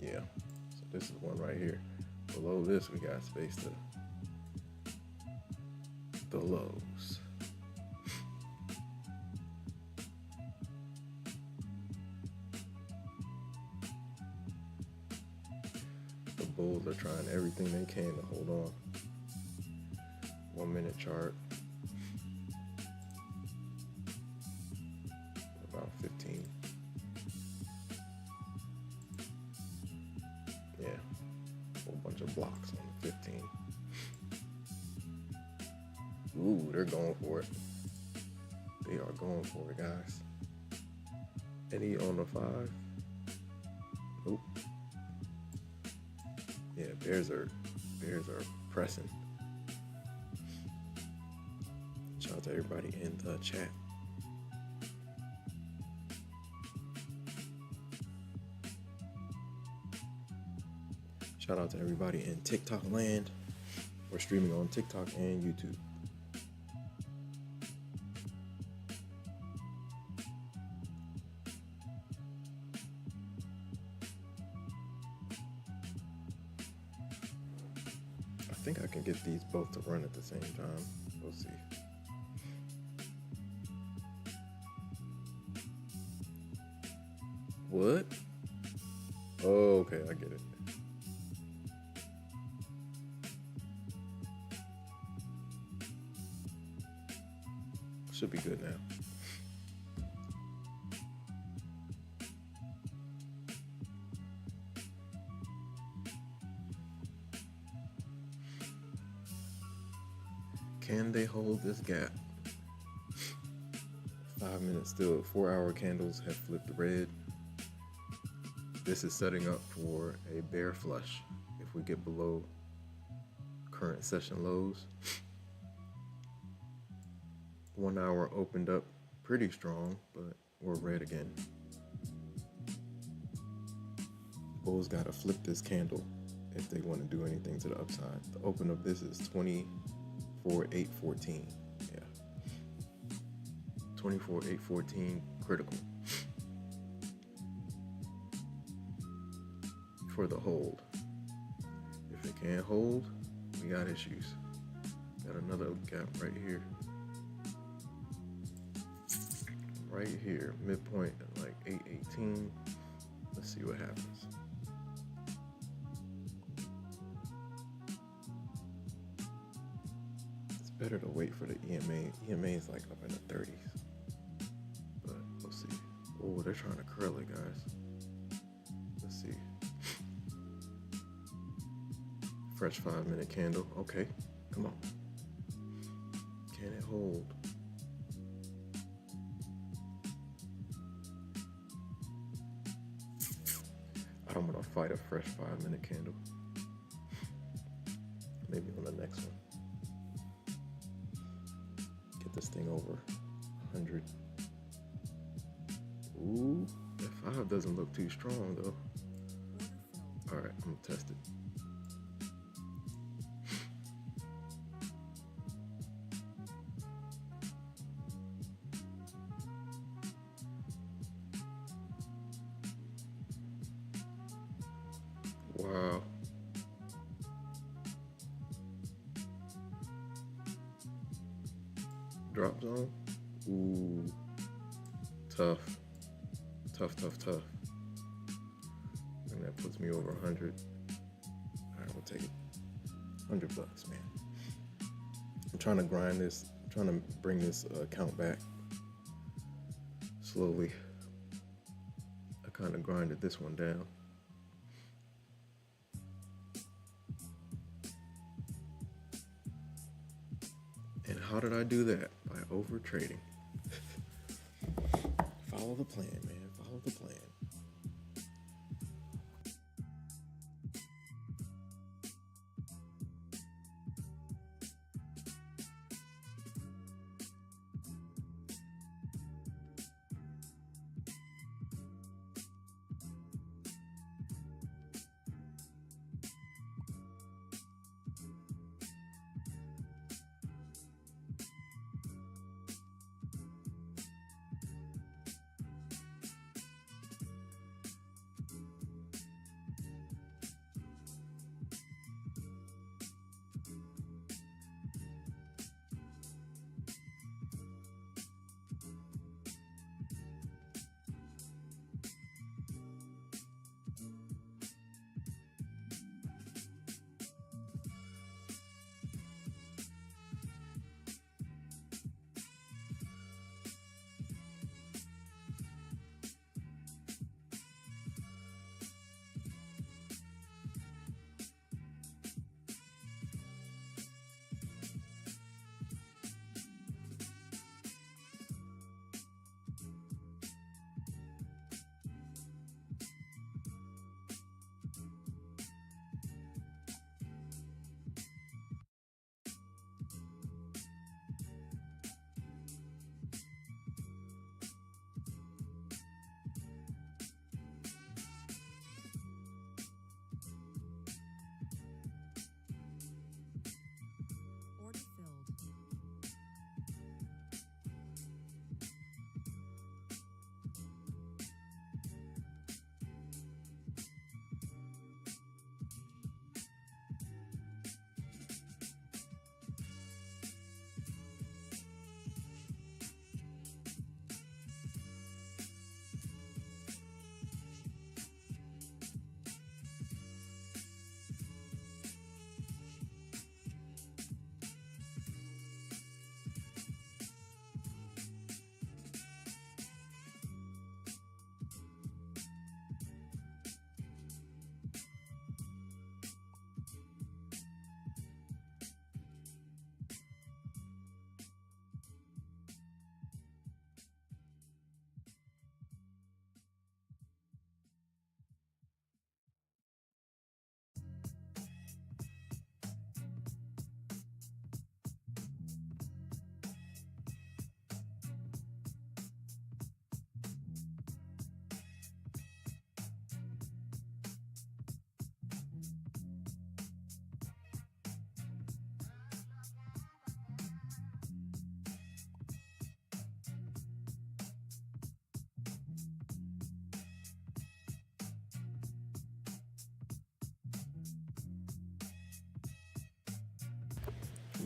Yeah, so this is one right here. Below this, we got space to the lows. The bulls are trying everything they can to hold on. 1 minute chart. About 15. Yeah, a whole bunch of blocks on the 15. Ooh, they're going for it. They are going for it, guys. Any on the 5? Nope. Yeah, bears are pressing. Shout out to everybody in the chat. Shout out to everybody in TikTok land. We're streaming on TikTok and YouTube. I think I can get these both to run at the same time. We'll see. What? Oh, okay, I get it. Should be good now. Can they hold this gap? 5 minutes still. 4-hour candles have flipped red. This is setting up for a bear flush if we get below current session lows. 1 hour opened up pretty strong, but we're red again. Bulls gotta flip this candle if they want to do anything to the upside. The open of this is 24,814. Yeah. 24,814 critical for the hold. If it can't hold, we got issues. Got another gap right here. Right here, midpoint at like 818. Let's see what happens. It's better to wait for the EMA. EMA is like up in the 30s. But we'll see. Oh, they're trying to curl it, guys. Let's see. Fresh 5 minute candle. Okay, come on. Can it hold? I don't want to fight a fresh 5 minute candle. Maybe on the next one. Get this thing over 100. Ooh, that 5 doesn't look too strong though. All right, I'm gonna test it. Wow. Drop zone? Ooh. Tough. Tough. And that puts me over 100. All right, we'll take it. $100, man. I'm trying to grind this. I'm trying to bring this count back slowly. I kind of grinded this one down. how did I do that? By over trading. Follow the plan, man. Follow the plan. Order filled.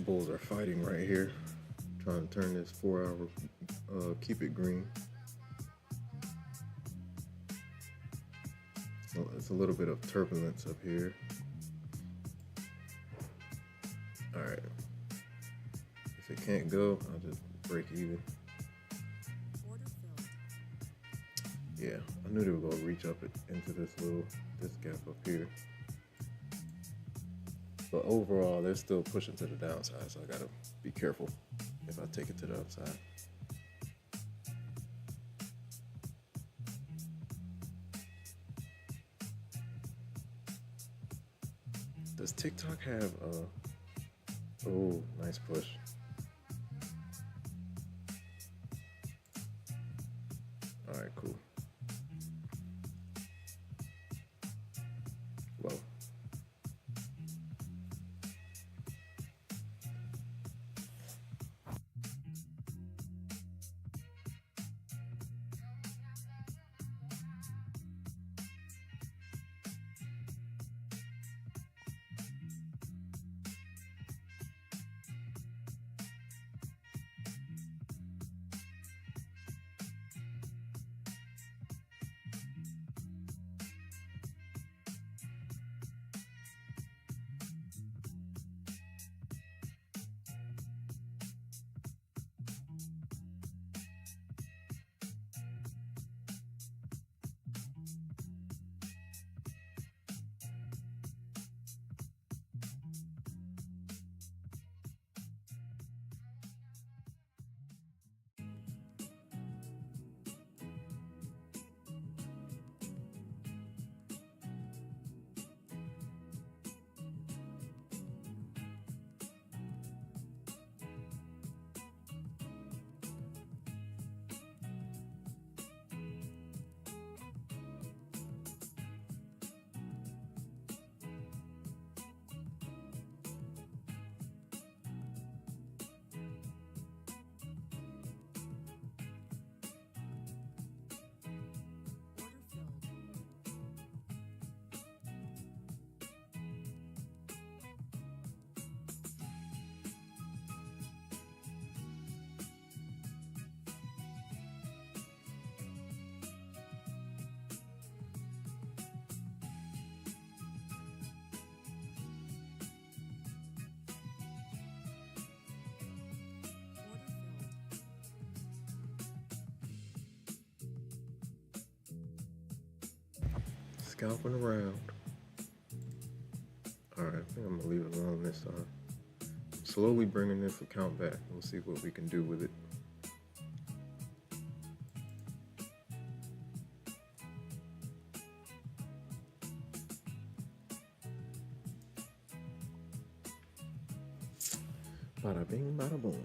Bulls are fighting right here, trying to turn this 4-hour keep it green. So it's a little bit of turbulence up here. All right, if it can't go, I'll just break even. Order filled. Yeah, I knew they were gonna reach up into this gap up here. But overall, they're still pushing to the downside, so I gotta be careful if I take it to the upside. Does TikTok have oh, nice push. All right, cool. Whoa. scalping around. Alright, I think I'm gonna leave it alone this time. Slowly bringing this account back. We'll see what we can do with it. Bada bing, bada boom.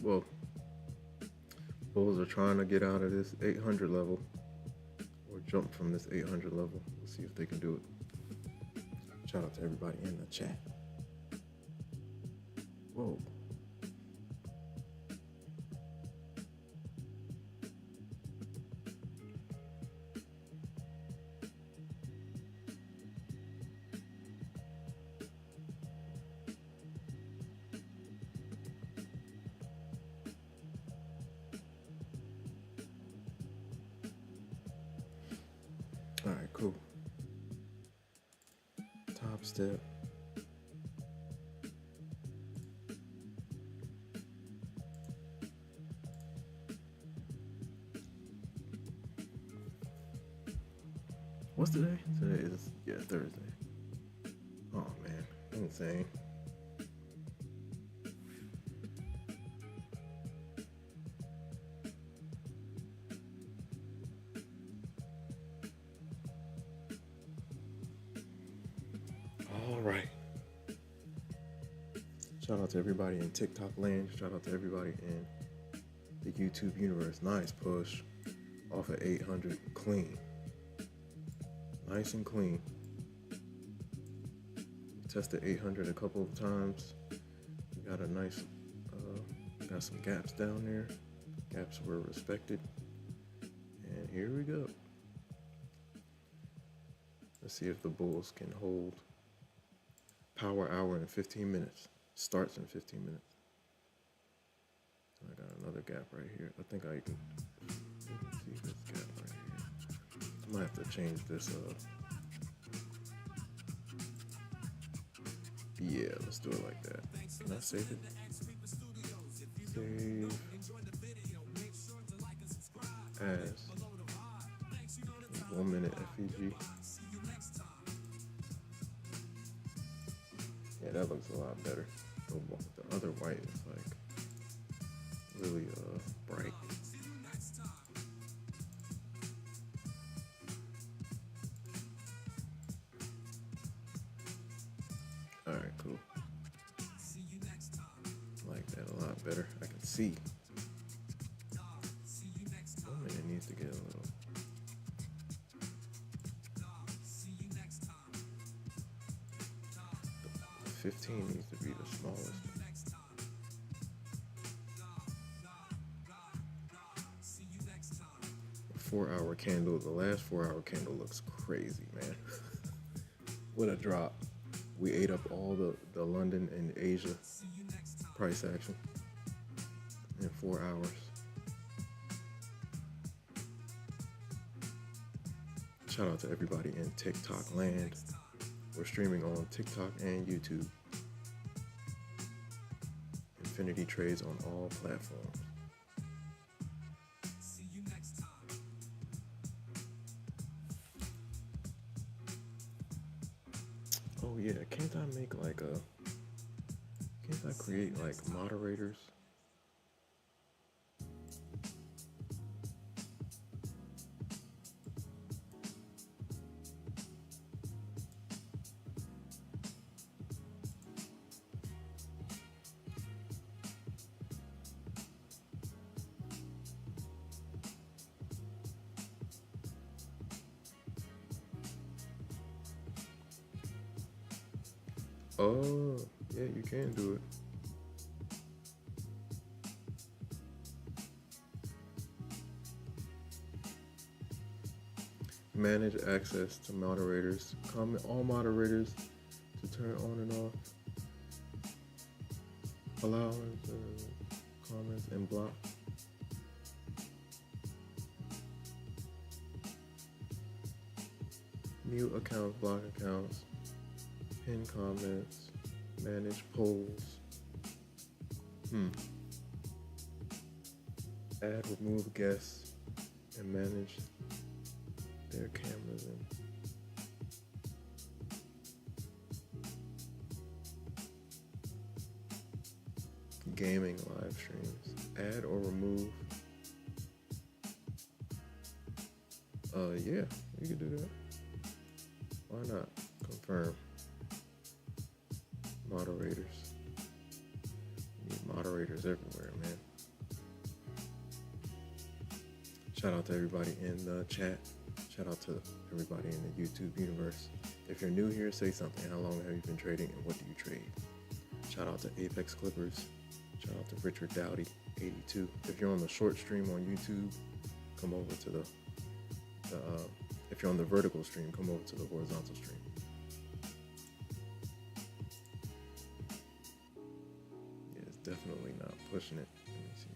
Well, bulls are trying to get out of this 800 level or jump from this 800 level. We'll see if they can do it. Shout out to everybody in the chat. Whoa. All right, cool. Topstep. What's today? Today is, Thursday. Oh man, insane. All right. Shout out to everybody in TikTok land. Shout out to everybody in the YouTube universe. Nice push off of 800 clean. Nice and clean. Tested 800 a couple of times. We got a nice, got some gaps down there. Gaps were respected. And here we go. Let's see if the bulls can hold power hour in 15 minutes. Starts in 15 minutes. I got another gap right here. I think I can see this gap right here. I might have to change this yeah, let's do it like that. Can I save it? Save as 1 minute FEG. Yeah, that looks a lot better. The other white is like really bright. All right, cool. Like that a lot better. I can see. 1 minute needs to get a little 15 needs to be the smallest. A 4-hour candle, the last 4-hour candle looks crazy, man. What a drop. We ate up all the London and Asia price action in 4 hours. Shout out to everybody in TikTok land. We're streaming on TikTok and YouTube. Infinity trades on all platforms. Oh yeah, can't I make like can't I create like moderators? Oh, yeah, you can do it. Manage access to moderators. Comment all moderators to turn on and off. Allow comments and block. Mute accounts, block accounts. Pin comments, manage polls. Add, remove guests, and manage their cameras and gaming live streams. Add or remove. Yeah, you can do that. Why not? Confirm. Moderators. You need moderators everywhere, man. Shout out to everybody in the chat. Shout out to everybody in the YouTube universe. If you're new here, say something. How long have you been trading and what do you trade? Shout out to Apex Clippers. Shout out to Richard Dowdy, 82. If you're on the short stream on YouTube, come over to the if you're on the vertical stream, come over to the horizontal stream. Yeah, it's definitely not pushing it. Let me see.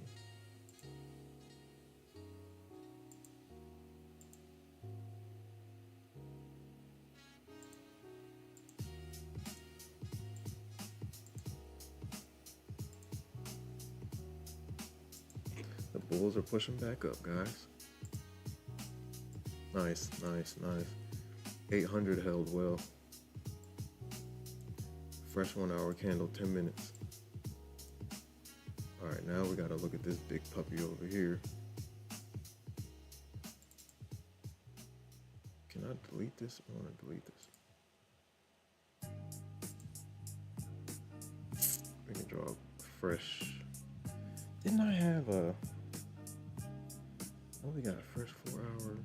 The bulls are pushing back up, guys. Nice, nice, nice. 800 held well. Fresh 1 hour candle, 10 minutes. All right, now we gotta look at this big puppy over here. Can I delete this? I wanna delete this. We can draw fresh. Didn't I have a, I only got a fresh 4 hour.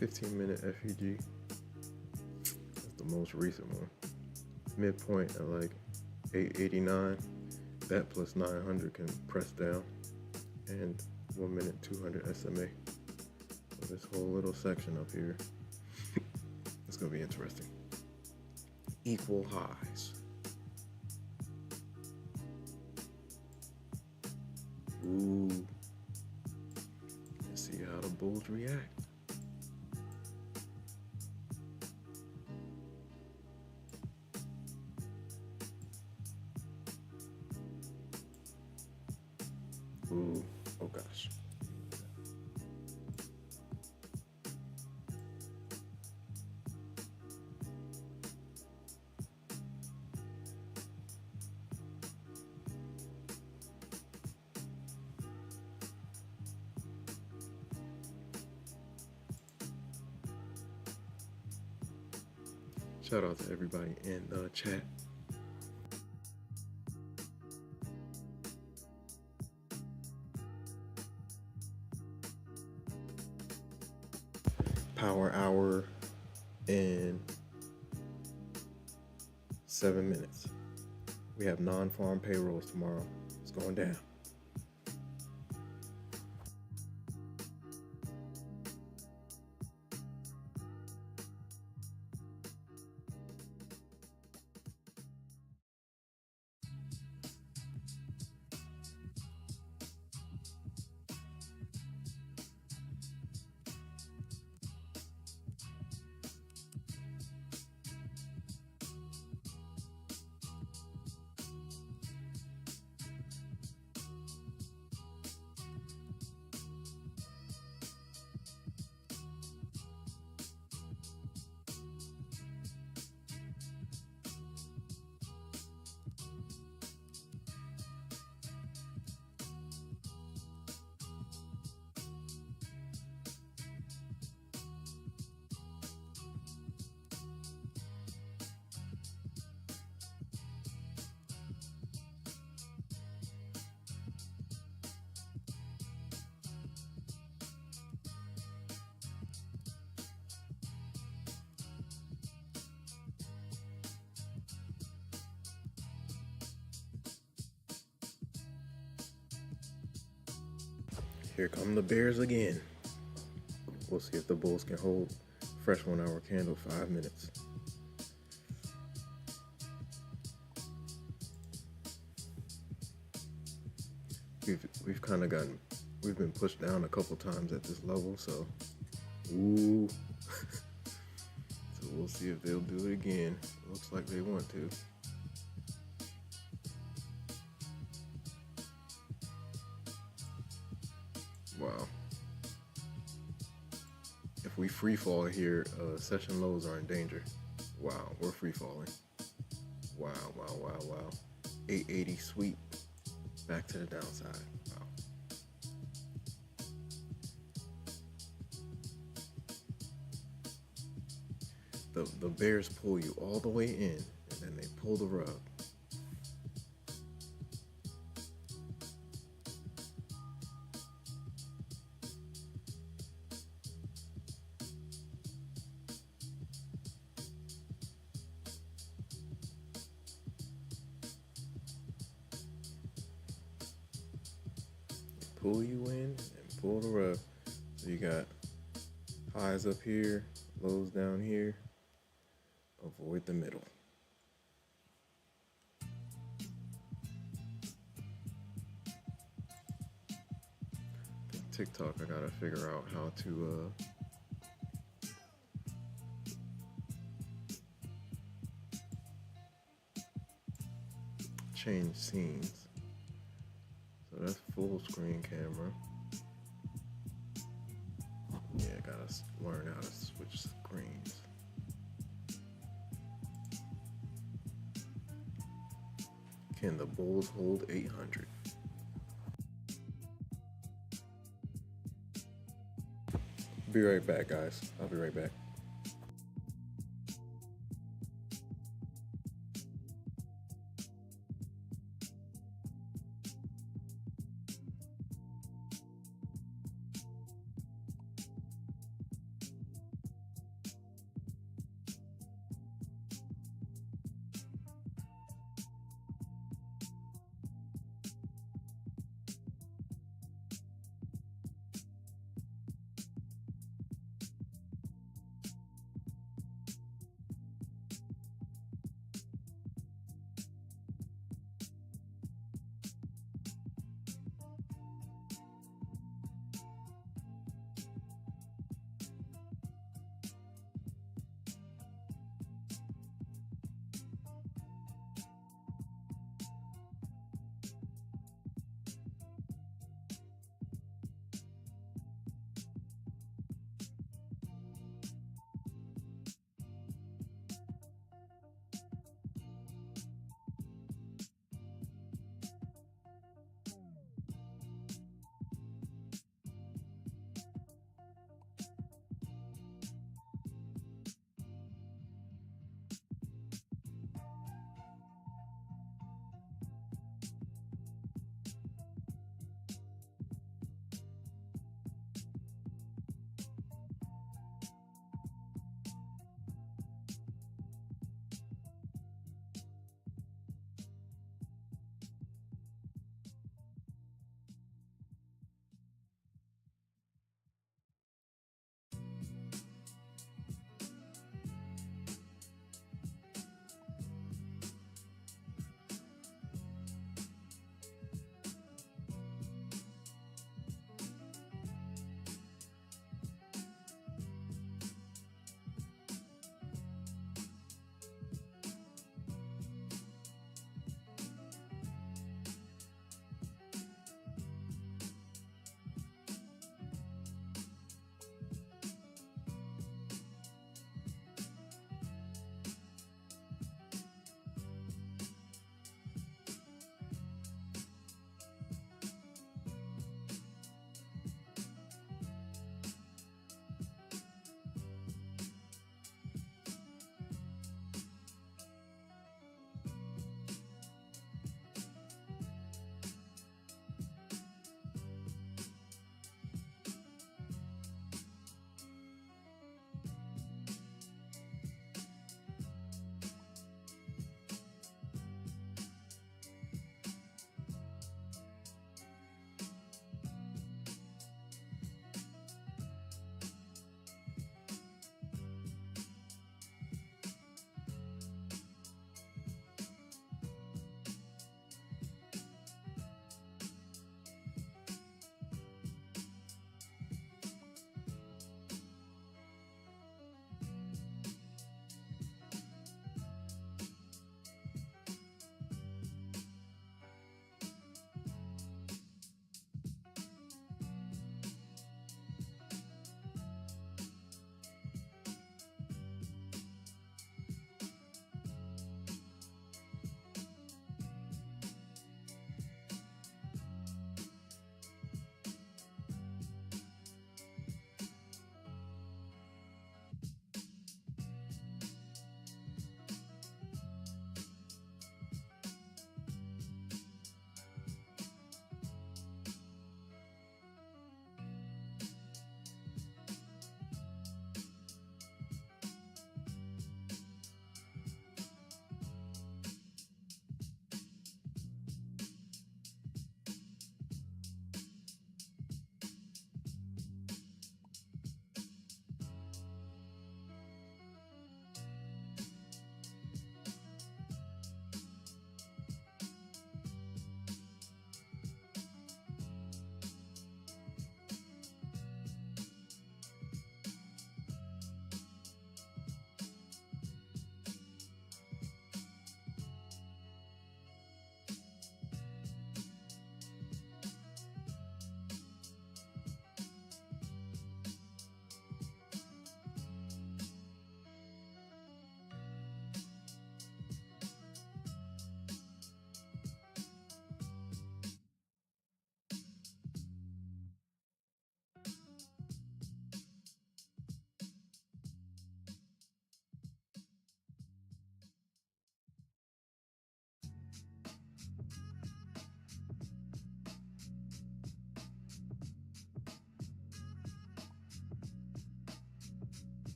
$15-minute FEG. That's the most recent one. Midpoint at like 889. That plus 900 can press down. And 1 minute 200 SMA. So this whole little section up here, it's gonna be interesting. Equal highs. Ooh. Let's see how the bulls react. Ooh, oh gosh. Shout out to everybody in the chat. Power hour in 7 minutes. We have non-farm payrolls tomorrow. It's going down. Here come the bears again. We'll see if the bulls can hold fresh 1 hour candle 5 minutes. We've been pushed down a couple times at this level, so ooh. So we'll see if they'll do it again. Looks like they want to. Wow. If we free fall here, session lows are in danger. Wow, we're free falling. Wow, wow, wow, wow. 880 sweep back to the downside. Wow. The bears pull you all the way in, and then they pull the rug. Pull you in and pull the rug. So you got highs up here, lows down here. Avoid the middle. TikTok, I gotta figure out how to change scenes. So that's full screen camera. Yeah, I gotta learn how to switch screens. Can the bulls hold 800? Be right back, guys. I'll be right back.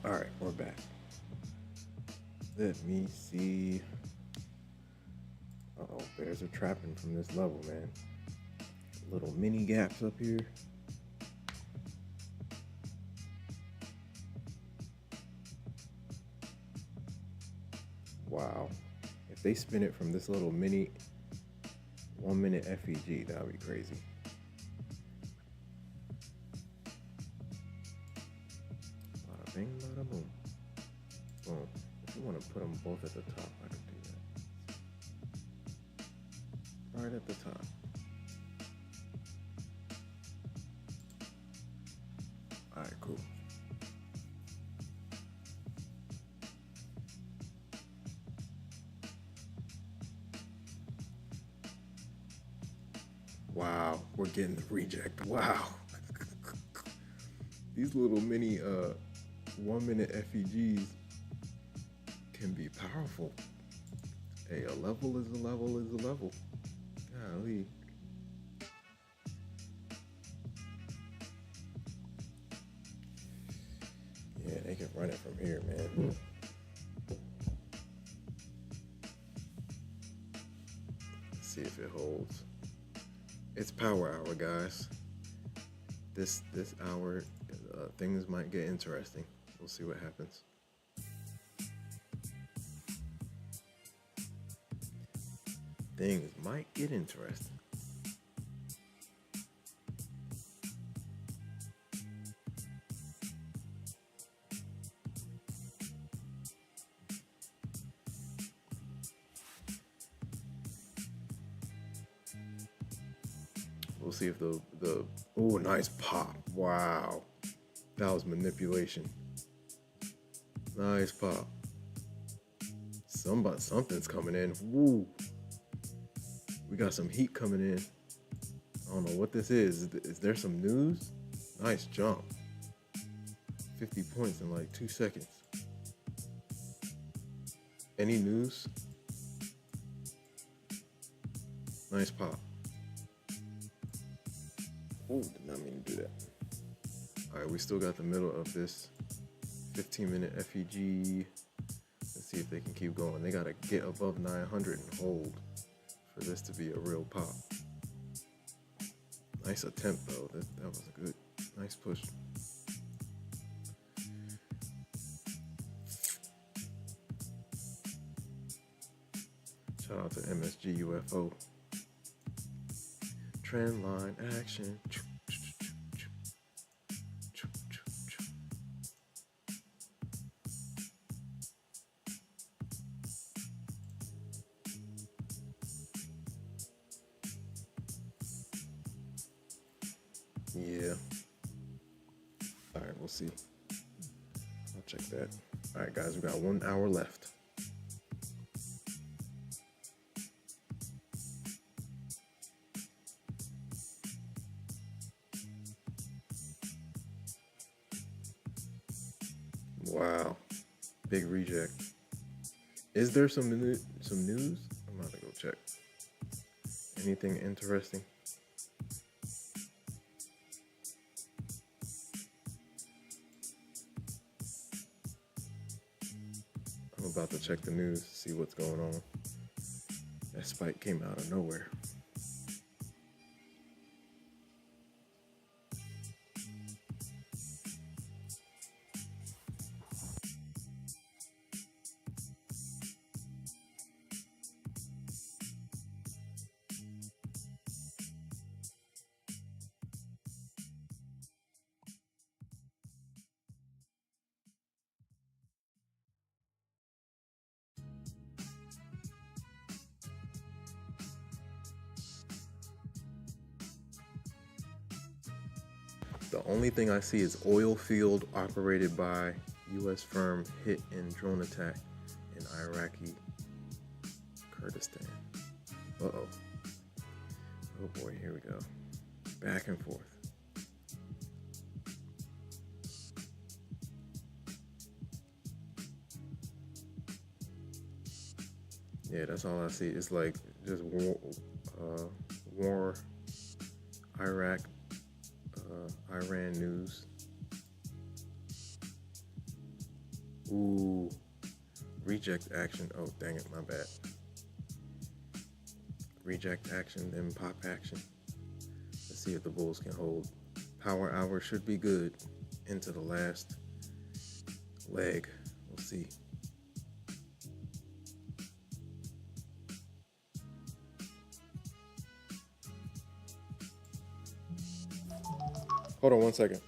All right, we're back. Let me see. Uh-oh, bears are trapping from this level, man. Little mini gaps up here. Wow. If they spin it from this little mini 1 minute FEG, that would be crazy. Bada bing, bada boom. Boom. If you want to put them both at the top, I can do that. Right at the top. All right, cool. Wow, we're getting the reject. Wow. These little mini 1 minute FEGs can be powerful. Hey, a level is a level is a level. Golly. Yeah, they can run it from here, man. Let's see if it holds. It's power hour, guys. This hour, things might get interesting. We'll see what happens. Things might get interesting. We'll see if the oh, nice pop. Wow. That was manipulation. Nice pop. Something's coming in. Woo. We got some heat coming in. I don't know what this is. Is there some news? Nice jump. 50 points in like 2 seconds. Any news? Nice pop. Oh, did not mean to do that. All right, we still got the middle of this 15-minute FEG. Let's see if they can keep going. They gotta get above 900 and hold for this to be a real pop. Nice attempt though. That was a good, nice push. Shout out to MSG UFO. Trend line action. Yeah. All right, we'll see. I'll check that. All right, guys, we got 1 hour left. Wow, big reject. Is there some news? I'm about to go check. Anything interesting? I'm about to check the news to see what's going on. That spike came out of nowhere. The only thing I see is oil field operated by U.S. firm hit in drone attack in Iraqi Kurdistan. Uh-oh. Oh boy, here we go. Back and forth. Yeah, that's all I see. It's like just war, Iraq, Iran news. Ooh, reject action. Oh, dang it, my bad. Reject action, then pop action. Let's see if the bulls can hold. Power hour should be good into the last leg. We'll see. Hold on 1 second.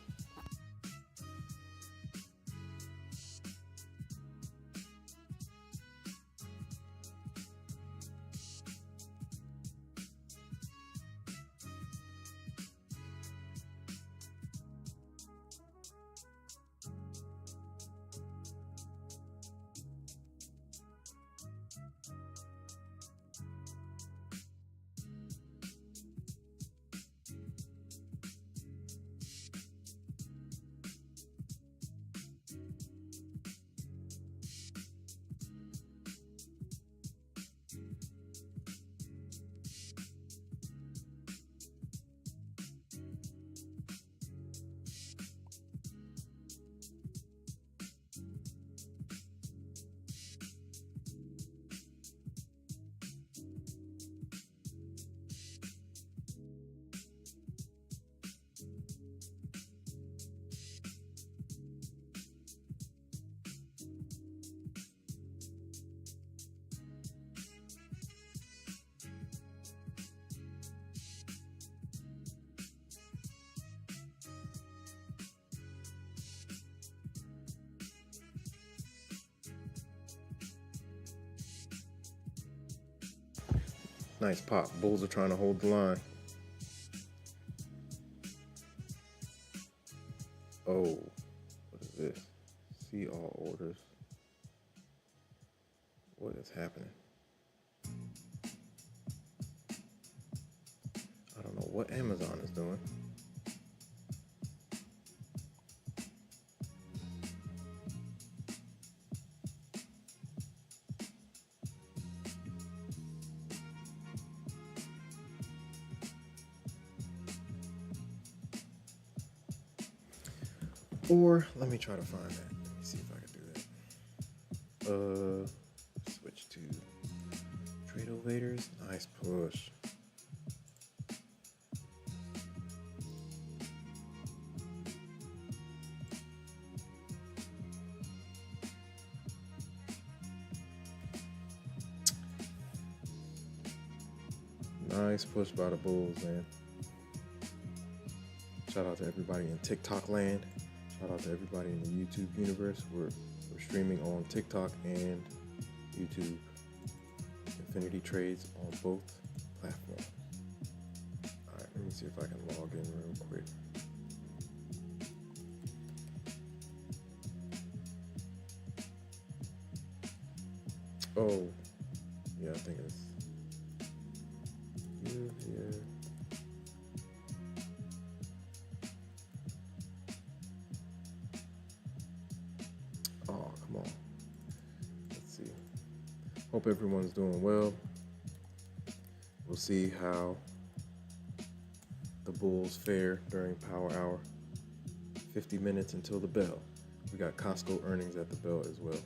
Nice pop. Bulls are trying to hold the line. Oh, what is this? See all orders. What is happening? I don't know what Amazon is doing. Or let me try to find that. Let me see if I can do that. Switch to trade elevators. Nice push. Nice push by the Bulls, man. Shout out to everybody in TikTok land. Shout out to everybody in the YouTube universe. We're streaming on TikTok and YouTube. Infinity trades on both platforms. All right, let me see if I can log in real quick. Oh, yeah, I think it's here. Oh, come on. Let's see. Hope everyone's doing well. We'll see how the Bulls fare during Power Hour. 50 minutes until the bell. We got Costco earnings at the bell as well.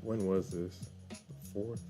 When was this? The 4th?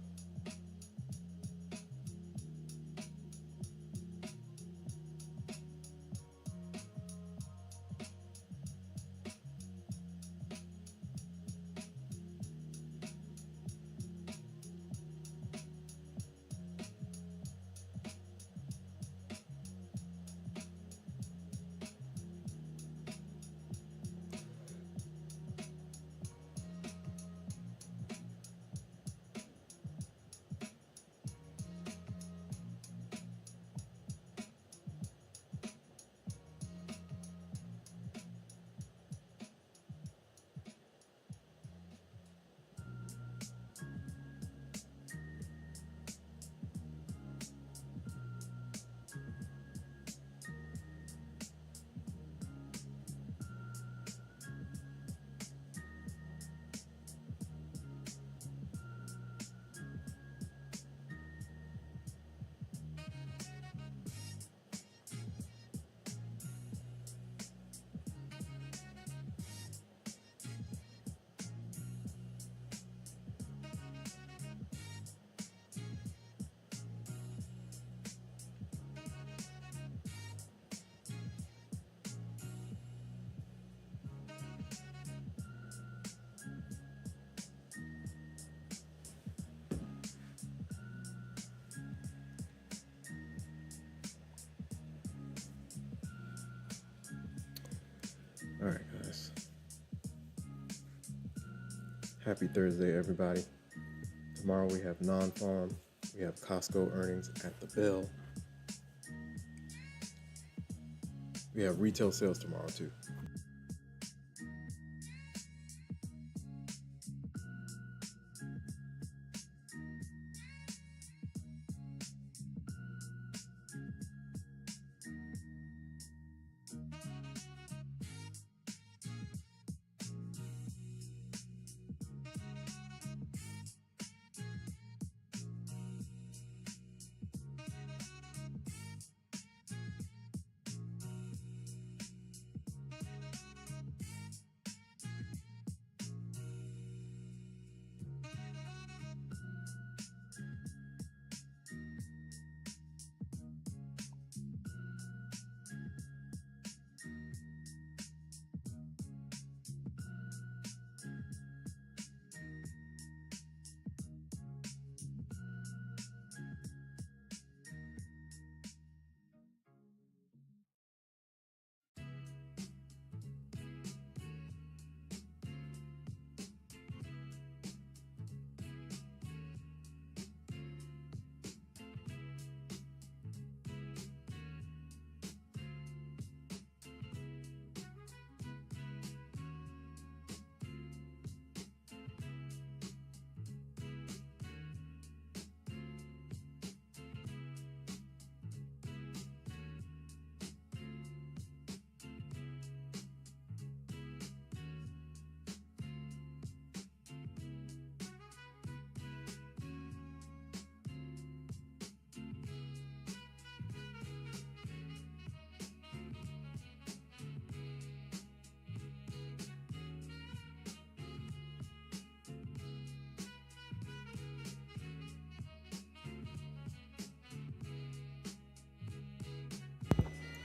All right, guys. Happy Thursday, everybody. Tomorrow we have non-farm. We have Costco earnings at the bell. We have retail sales tomorrow, too.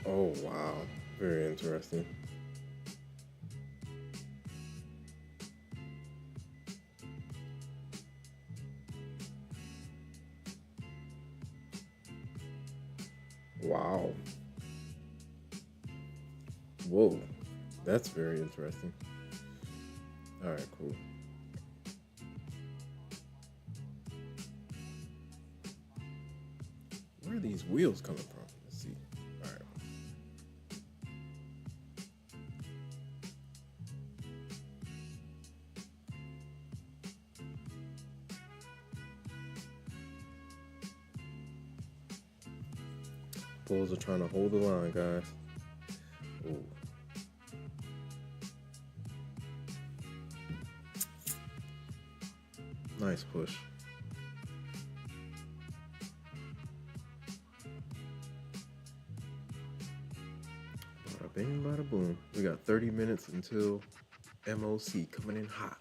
Oh, wow. Very interesting. Wow. Whoa. That's very interesting. All right, cool. Where are these wheels coming from? Let's see. All right. Bulls are trying to hold the line, guys. Ooh. Nice push. Bada bing, bada boom. We got 30 minutes until MOC coming in hot.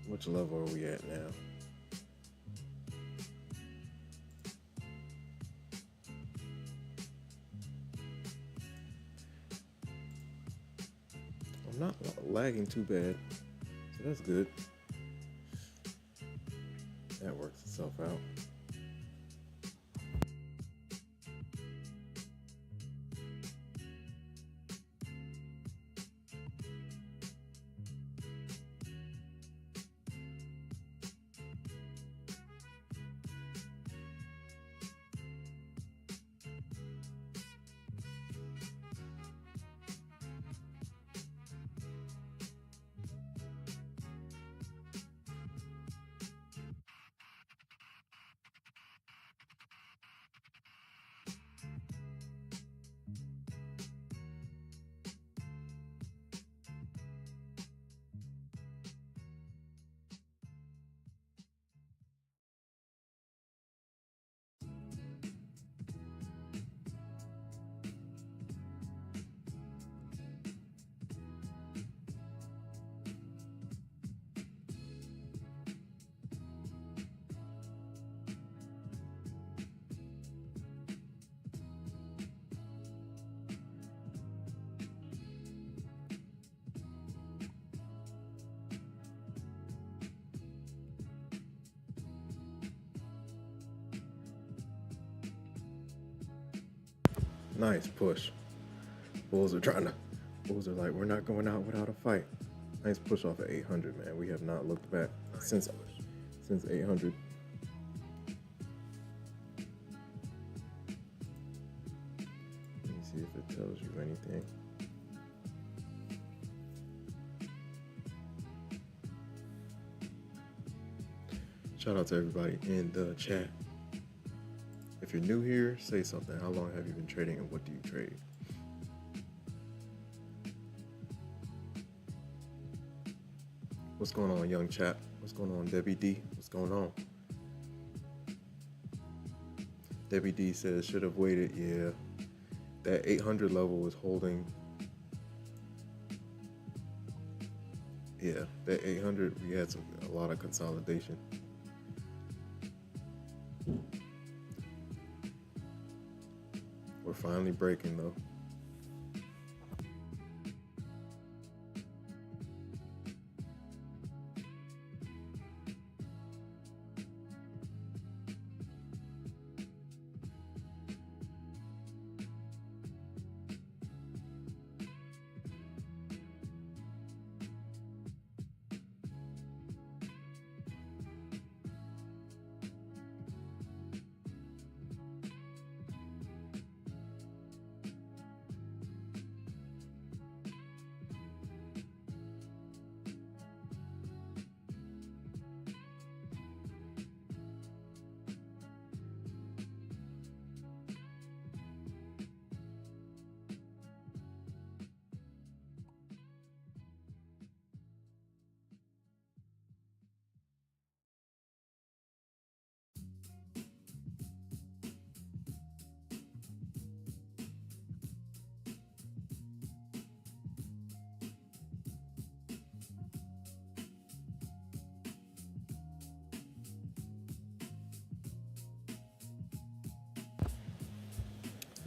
Which level are we at now? I'm not lagging too bad, so that's good. That works itself out. Nice push. Bulls are like, we're not going out without a fight. Nice push off of 800, man. We have not looked back since 800. Let me see if it tells you anything. Shout out to everybody in the chat. If you're new here, say something. How long have you been trading and what do you trade? What's going on, young chap? What's going on, Debbie D? What's going on? Debbie D says, should have waited. Yeah, that 800 level was holding. Yeah, that 800, we had a lot of consolidation. We're finally breaking though.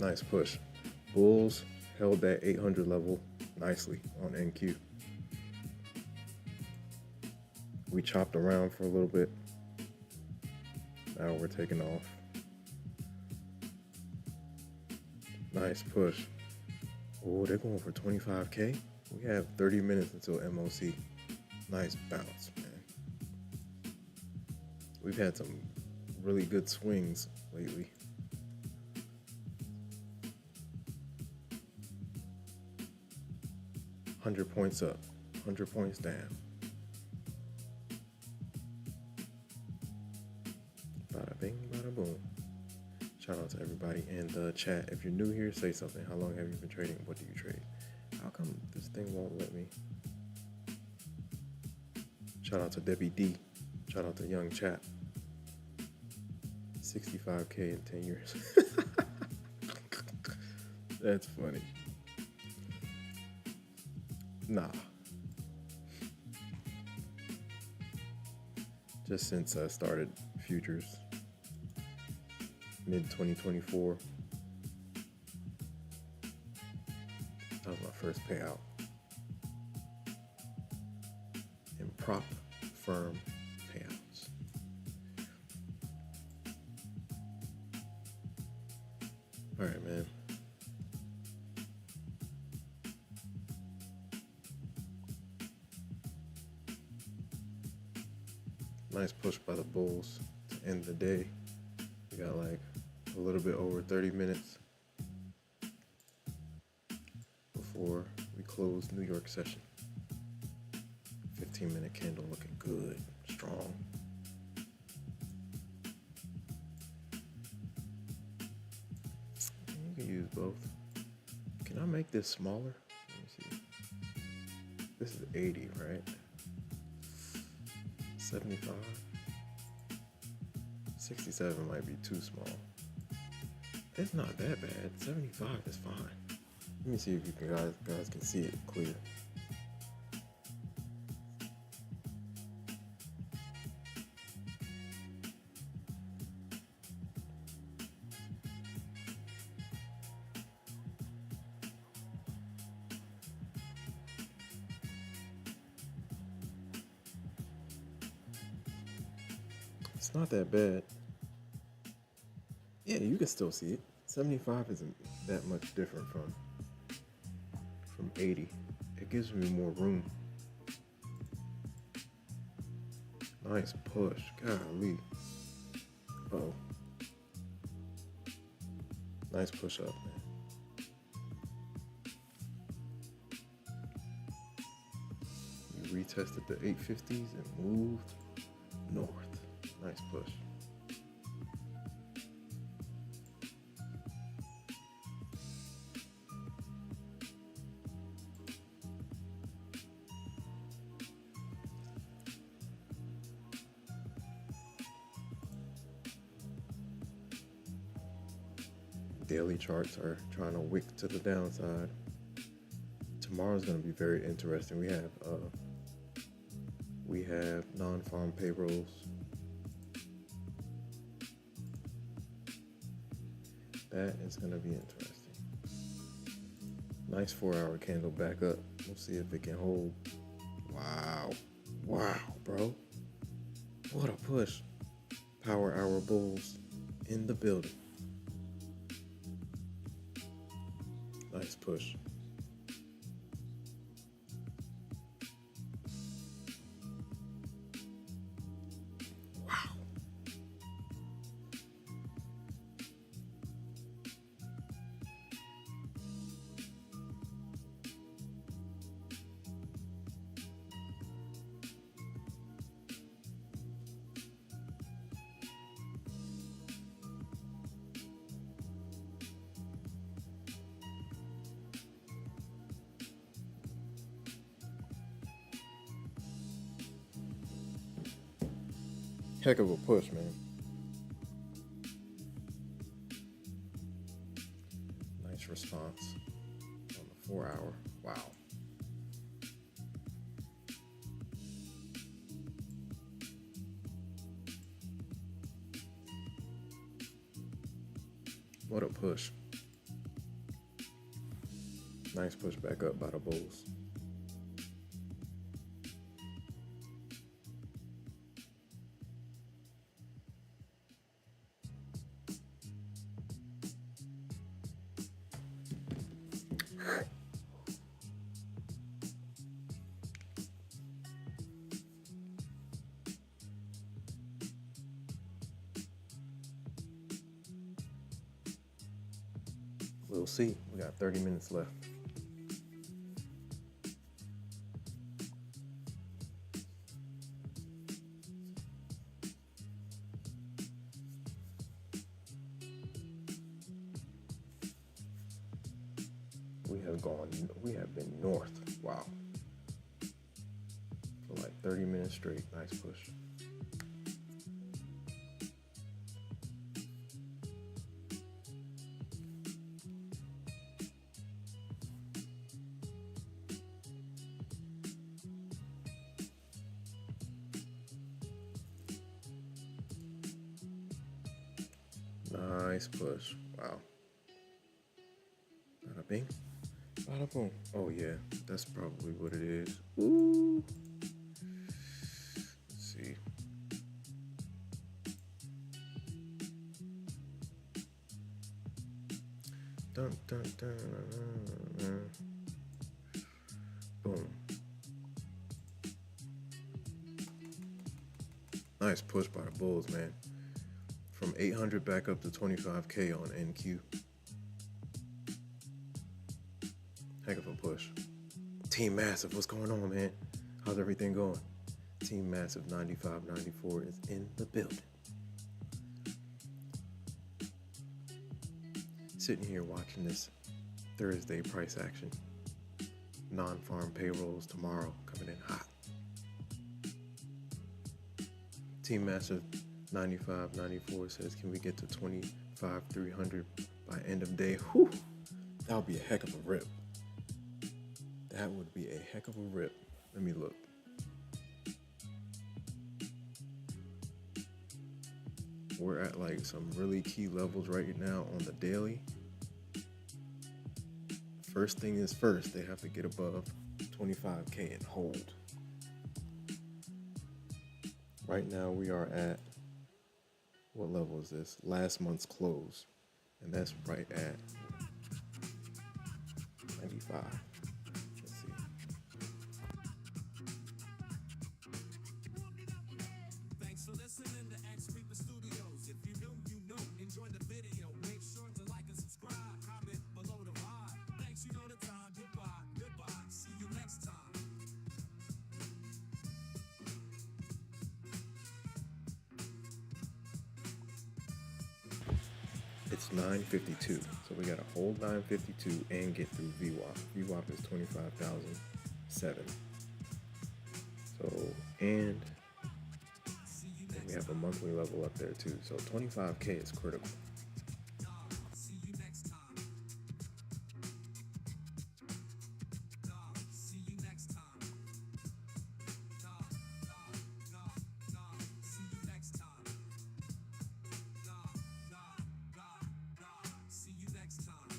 Nice push. Bulls held that 800 level nicely on NQ. We chopped around for a little bit. Now we're taking off. Nice push. Oh, they're going for 25K. We have 30 minutes until MOC. Nice bounce, man. We've had some really good swings lately. $100 points up, 100 points down. Bada bing, bada boom. Shout out to everybody in the chat. If you're new here, say something. How long have you been trading? What do you trade? How come this thing won't let me? Shout out to Debbie D. Shout out to Young Chap. 65K in 10 years. That's funny. Nah. Just since I started futures mid-2024. That was my first payout. In prop firm payouts. All right, man. Nice push by the Bulls to end the day. We got like a little bit over 30 minutes before we close New York session. 15-minute candle looking good, strong. You can use both. Can I make this smaller? Let me see. This is 80, right? 75. 67 might be too small. It's not that bad. 75 is fine. Let me see if you guys can see it clear. It's not that bad. Yeah, you can still see it. 75 isn't that much different from 80. It gives me more room. Nice push. Golly. Uh-oh. Nice push up, man. You retested the 850s and moved north. Nice push. Daily charts are trying to wick to the downside. Tomorrow's going to be very interesting. We have non-farm payrolls. That is going to be interesting. Nice 4-hour candle back up. We'll see if it can hold. Wow. Wow, bro. What a push. Power hour bulls in the building. Nice push. Wow. Heck of a push, man. Nice response on the 4-hour. Wow. What a push. Nice push back up by the bulls. We'll see. We got 30 minutes left. We have been north. Wow. For like 30 minutes straight. Nice push. Nice push. Wow. Bada bing. Bada boom. Oh yeah, that's probably what it is. Ooh. Let's see. Dun dun dun dun dun. Boom. Nice push by the Bulls, man. From 800 back up to 25K on NQ. Heck of a push. Team Massive, what's going on, man? How's everything going? Team Massive 9594 is in the building. Sitting here watching this Thursday price action. Non-farm payrolls tomorrow coming in hot. Team Massive 9594 says, can we get to 25,300 by end of day? Whew, that would be a heck of a rip. That would be a heck of a rip. Let me look. We're at like some really key levels right now on the daily. First thing is first, they have to get above 25K and hold. Right now we are at, what level is this? Last month's close. And that's right at 5. Let's see. Thanks for listening to X People Studios. If you know, you know. Enjoy the video. Make sure to like and subscribe. Comment below the vibe. Thanks, you know the time. Goodbye. Goodbye. See you next time. It's 9:52, so we got to hold 9:52 and get through VWAP. VWAP is 25,007. So, and we have a monthly level up there too. So 25K is critical. See you next time. See you next time. See you next time. See you next time.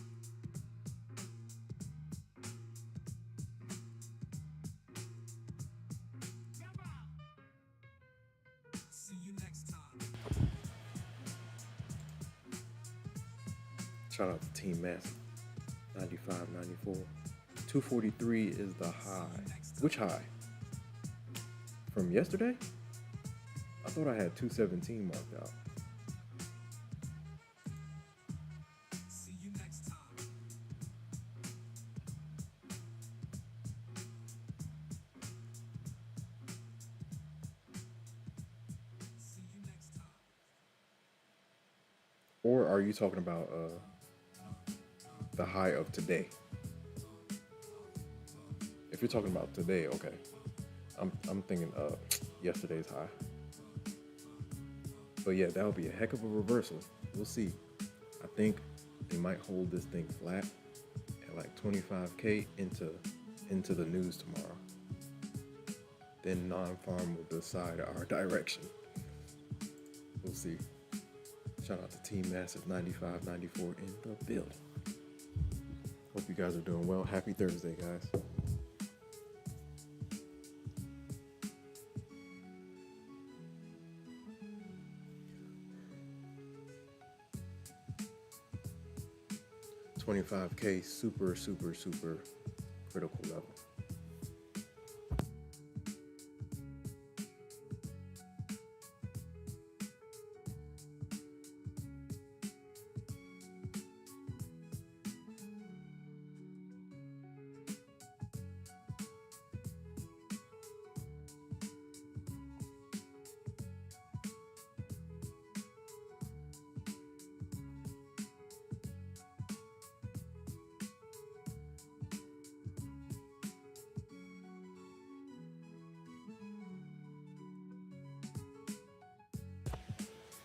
See you next time. Shout out to Team Massive. 95, 94. 243 is the high. Which high? From yesterday? I thought I had 217 marked out. See you next time. See you next time. Or are you talking about the high of today? If you're talking about today, okay. I'm thinking yesterday's high. But yeah, that'll be a heck of a reversal. We'll see. I think they might hold this thing flat at like 25K into the news tomorrow. Then non-farm will decide our direction. We'll see. Shout out to Team Massive 95, 94 in the building. Hope you guys are doing well. Happy Thursday, guys. $25K, super critical level.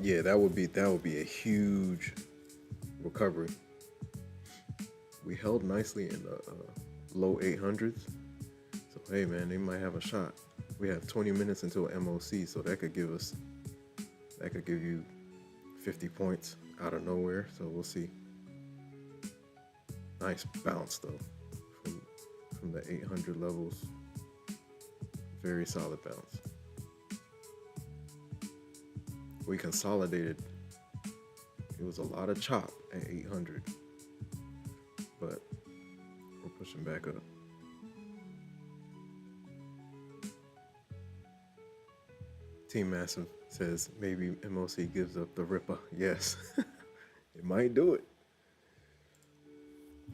Yeah, that would be a huge recovery. We held nicely in the low 800s. So hey man, they might have a shot. We have 20 minutes until MOC, so that could give you 50 points out of nowhere. So we'll see. Nice bounce though from the 800 levels. Very solid bounce. We consolidated. It was a lot of chop at 800, but we're pushing back up. Team Massive says maybe MOC gives up the Ripper. Yes, it might do it.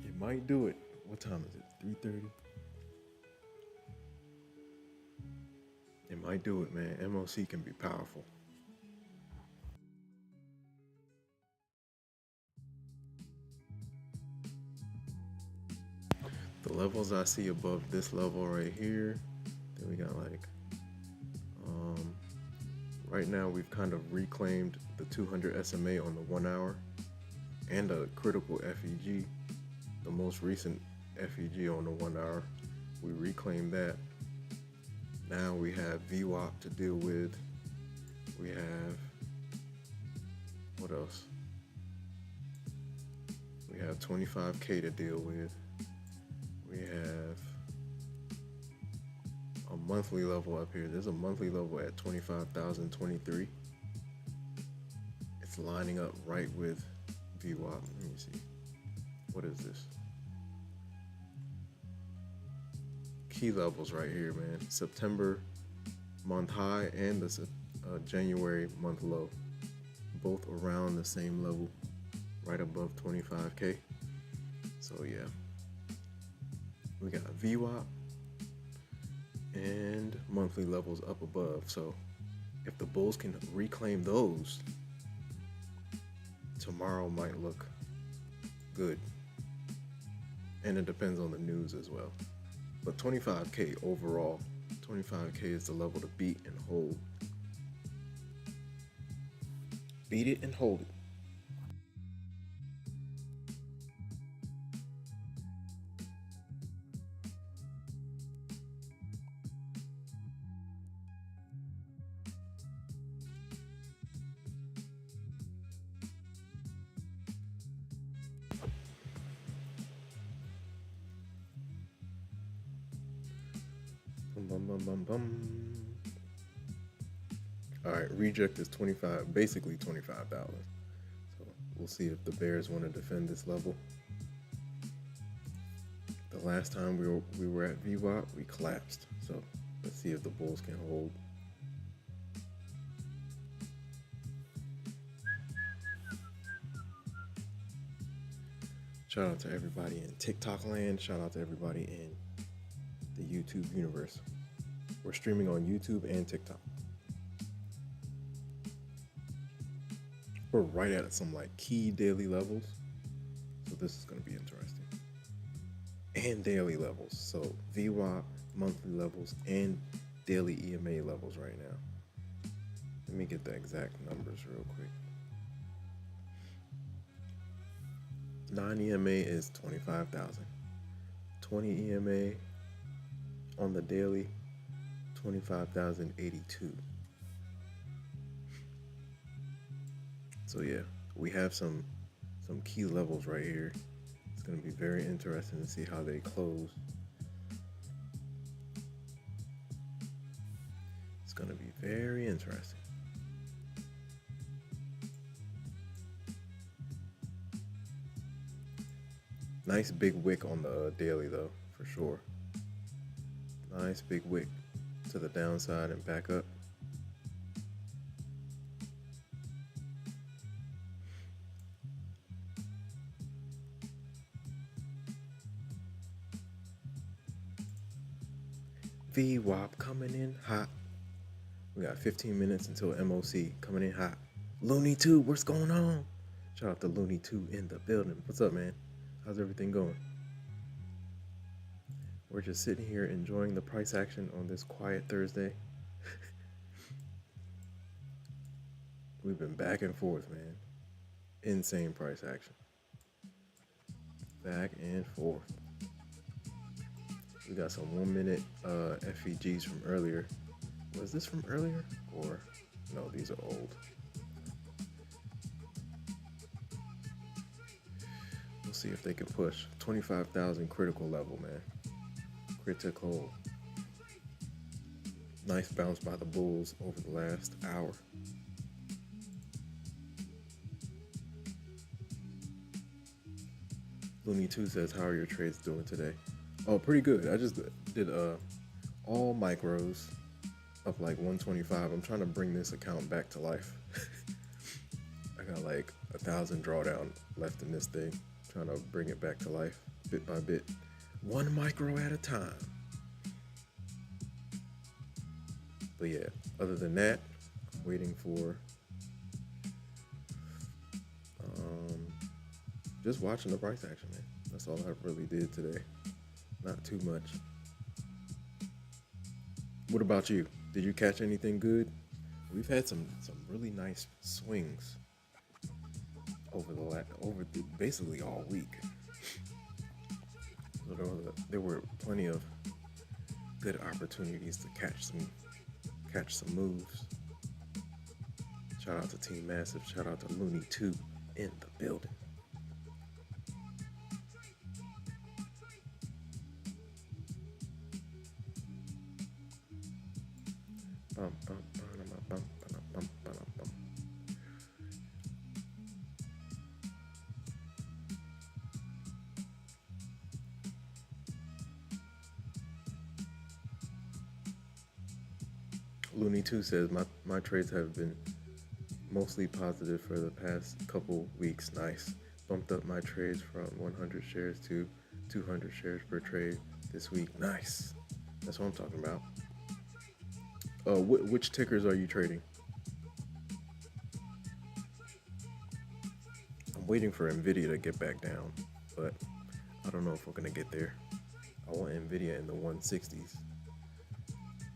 It might do it. What time is it? 3:30. It might do it, man. MOC can be powerful. The levels I see above this level right here, then we got like, right now we've kind of reclaimed the 200 SMA on the 1 hour and a critical FEG, the most recent FEG on the 1 hour. We reclaimed that. Now we have VWAP to deal with. We have, what else? We have 25K to deal with. We have a monthly level up here. There's a monthly level at 25,023. It's lining up right with VWAP. Let me see. What is this? key levels right here, man. September month high and the January month low, both around the same level, right above 25K. So yeah, we got VWAP and monthly levels up above. So if the bulls can reclaim those, tomorrow might look good. And it depends on the news as well. But 25K overall, 25K is the level to beat and hold. Beat it and hold it. Bum, bum, bum, bum. All right, reject is 25, basically $25. So we'll see if the bears want to defend this level. The last time we were at VWAP, we collapsed. So let's see if the bulls can hold. Shout out to everybody in TikTok land. Shout out to everybody in the YouTube universe. We're streaming on YouTube and TikTok. We're right at some like key daily levels. So this is going to be interesting. And daily levels. So VWAP, monthly levels, and daily EMA levels right now. Let me get the exact numbers real quick. 9 EMA is 25,000. 20 EMA on the daily, 25,082. So yeah, we have some key levels right here. It's going to be very interesting to see how they close. It's going to be very interesting. Nice big wick on the daily though, for sure. Nice big wick to the downside and back up. VWAP coming in hot. We got 15 minutes until MOC coming in hot. Looney Tube, what's going on? Shout out to Looney Tube in the building. What's up, man? How's everything going? We're just sitting here enjoying the price action on this quiet Thursday. We've been back and forth, man. Insane price action. Back and forth. We got some 1 minute FEGs from earlier. Was this from earlier? Or no, these are old. We'll see if they can push 25,000 critical level, man. Critical. Nice bounce by the bulls over the last hour. Looney 2 says, how are your trades doing today? Oh, pretty good. I just did all micros up like 125. I'm trying to bring this account back to life. I got like 1,000 drawdown left in this thing. Trying to bring it back to life bit by bit. 1 micro at a time. But yeah, other than that, I'm waiting for just watching the price action, man. That's all I really did today. Not too much. What about you? Did you catch anything good? We've had some really nice swings over basically all week. So there were plenty of good opportunities to catch some moves. Shout out to Team Massive. Shout out to Looney 2 in the building. Looney 2 says my trades have been mostly positive for the past couple weeks. Nice. Bumped up my trades from 100 shares to 200 shares per trade this week. Nice. That's what I'm talking about. Which tickers are you trading? I'm waiting for Nvidia to get back down, but I don't know if we're gonna get there. I want Nvidia in the 160s.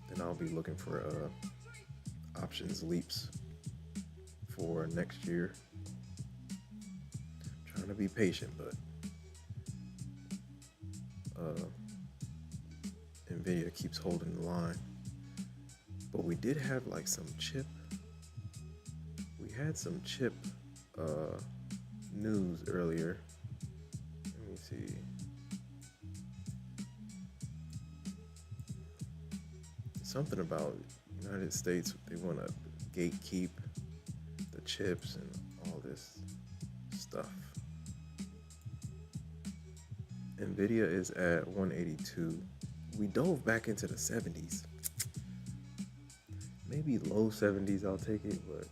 Then I'll be looking for options leaps for next year. Trying to be patient, but Nvidia keeps holding the line. But we did have like some chip. We had some chip news earlier. Let me see. Something about United States, they want to gatekeep the chips and all this stuff. Nvidia is at 182. We dove back into the 70s. Maybe low 70s, I'll take it, but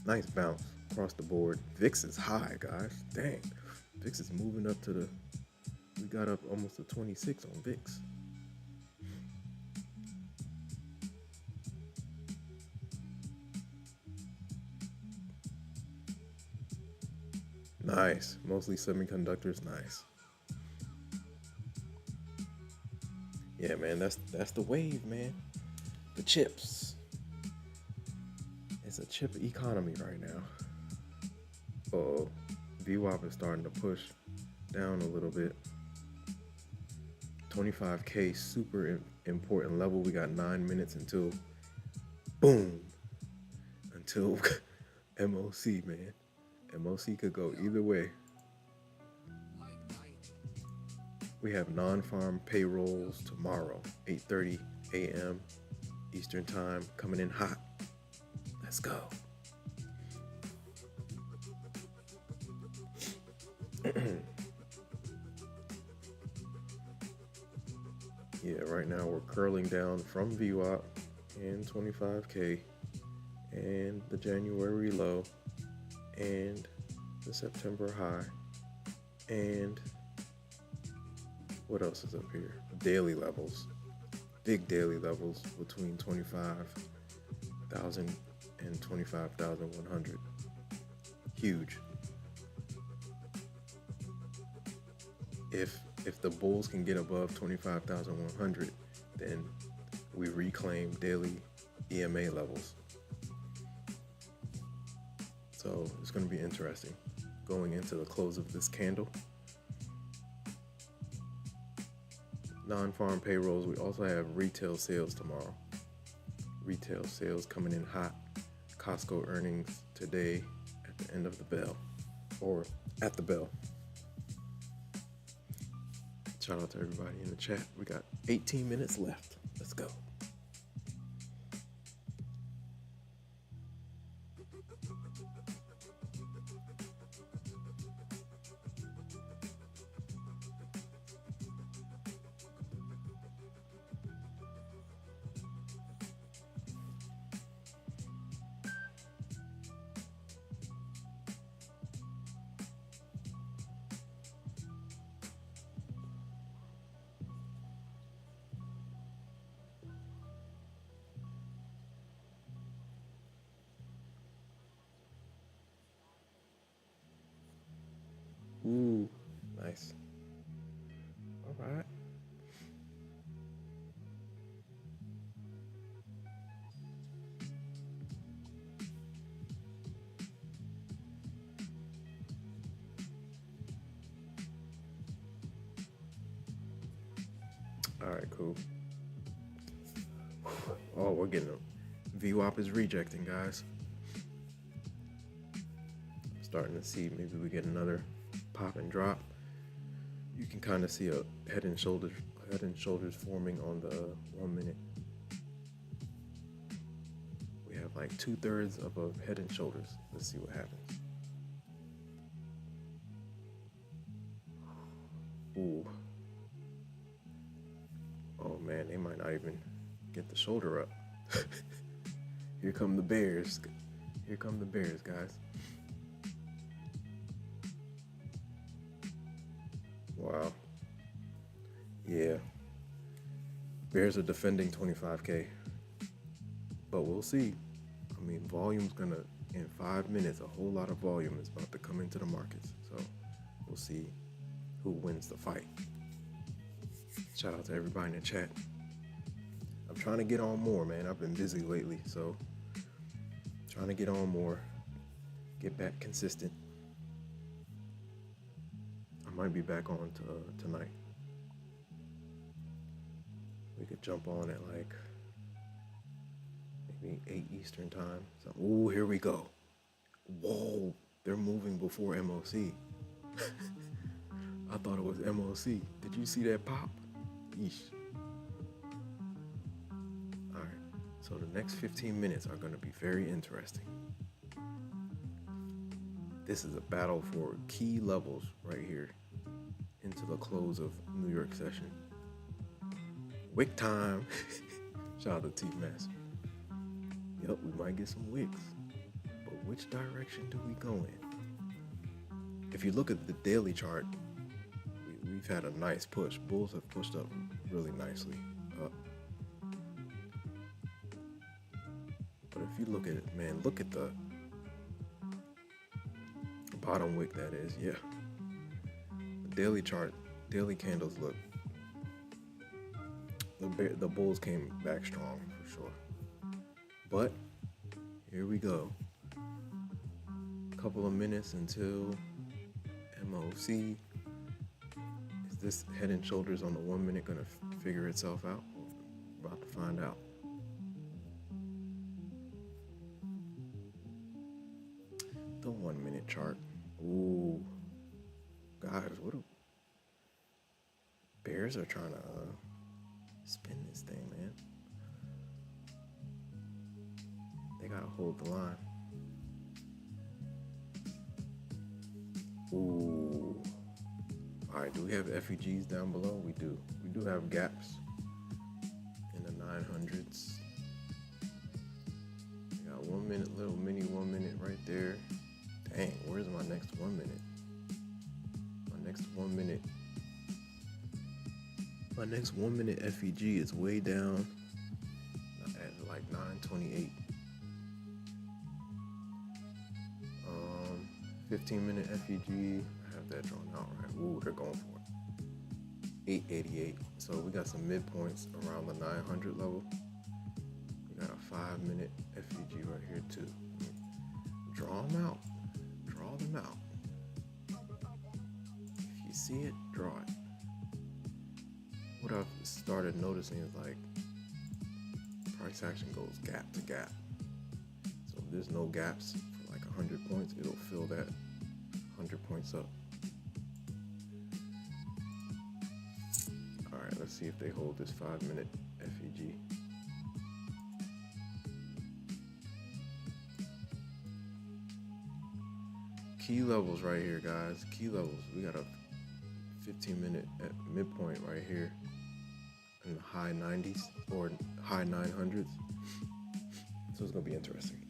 nice bounce across the board. VIX is high, guys. Dang. VIX is moving up to the, we got up almost to 26 on VIX. Nice. Mostly semiconductors. Nice. Yeah, man, that's the wave, man. The chips. It's a chip economy right now. Oh, VWAP is starting to push down a little bit. 25K, super important level. We got 9 minutes until, boom, until MOC, man. MOC could go either way. We have non-farm payrolls tomorrow, 8:30 a.m. Eastern time, coming in hot. Let's go. Yeah, right now we're curling down from VWAP and 25K and the January low and the September high and what else is up here? Daily levels. Big daily levels between 25,000 and 25,100. Huge. If the bulls can get above 25,100, then we reclaim daily EMA levels. So it's going to be interesting going into the close of this candle. Non-farm payrolls, we also have retail sales tomorrow. Retail sales coming in hot. Costco earnings today at the end of the bell, or at the bell. Shout out to everybody in the chat. We got 18 minutes left. Let's go. Ooh, nice. All right. All right, cool. Oh, we're getting them. VWAP is rejecting, guys. Starting to see maybe we get another pop and drop. You can kind of see a head and shoulders forming on the 1 minute. We have like 2/3 of a head and shoulders. Let's see what happens. Ooh. Oh man, might not even get the shoulder up. Here come the bears. Here come the bears, guys. Wow. Yeah. Bears are defending 25K. But we'll see. I mean, volume's gonna, in 5 minutes, a whole lot of volume is about to come into the markets. So we'll see who wins the fight. Shout out to everybody in the chat. I'm trying to get on more, man. I've been busy lately, so trying to get on more, get back consistent. I might be back on tonight. We could jump on at like maybe 8 Eastern time. So, ooh, here we go. Whoa, they're moving before MOC. I thought it was MOC. Did you see that pop? Yeesh. All right, so the next 15 minutes are going to be very interesting. This is a battle for key levels right here into the close of New York session. Wick time. Shout out to T-Master. Yep, we might get some wicks. But which direction do we go in? If you look at the daily chart, we've had a nice push. Bulls have pushed up really nicely up. But if you look at it, man, look at the bottom wick, that is. Yeah. The daily chart, daily candles look. The bulls came back strong for sure. But here we go. Couple of minutes until MOC. Is this head and shoulders on the 1 minute gonna figure itself out? We're about to find out. The 1 minute chart. Ooh, guys, what do bears are trying to spin this thing, man. They gotta hold the line. Ooh. All right, do we have FEGs down below? We do. We do have gaps in the 900s. We got 1 minute, little mini 1 minute right there. Dang, where's my next 1 minute? My next 1 minute. My next 1 minute FEG is way down at like 928. 15 minute FEG, I have that drawn out right. Ooh, they're going for it. 888. So we got some midpoints around the 900 level. We got a 5 minute FEG right here too. Draw them out. Draw them out. If you see it, draw it. What I've started noticing is like price action goes gap to gap. So if there's no gaps for like 100 points, it'll fill that 100 points up. All right, let's see if they hold this 5 minute FEG. Key levels right here, guys. Key levels. We got a 15 minute at midpoint right here in the high 90s or high 900s. So it's gonna be interesting.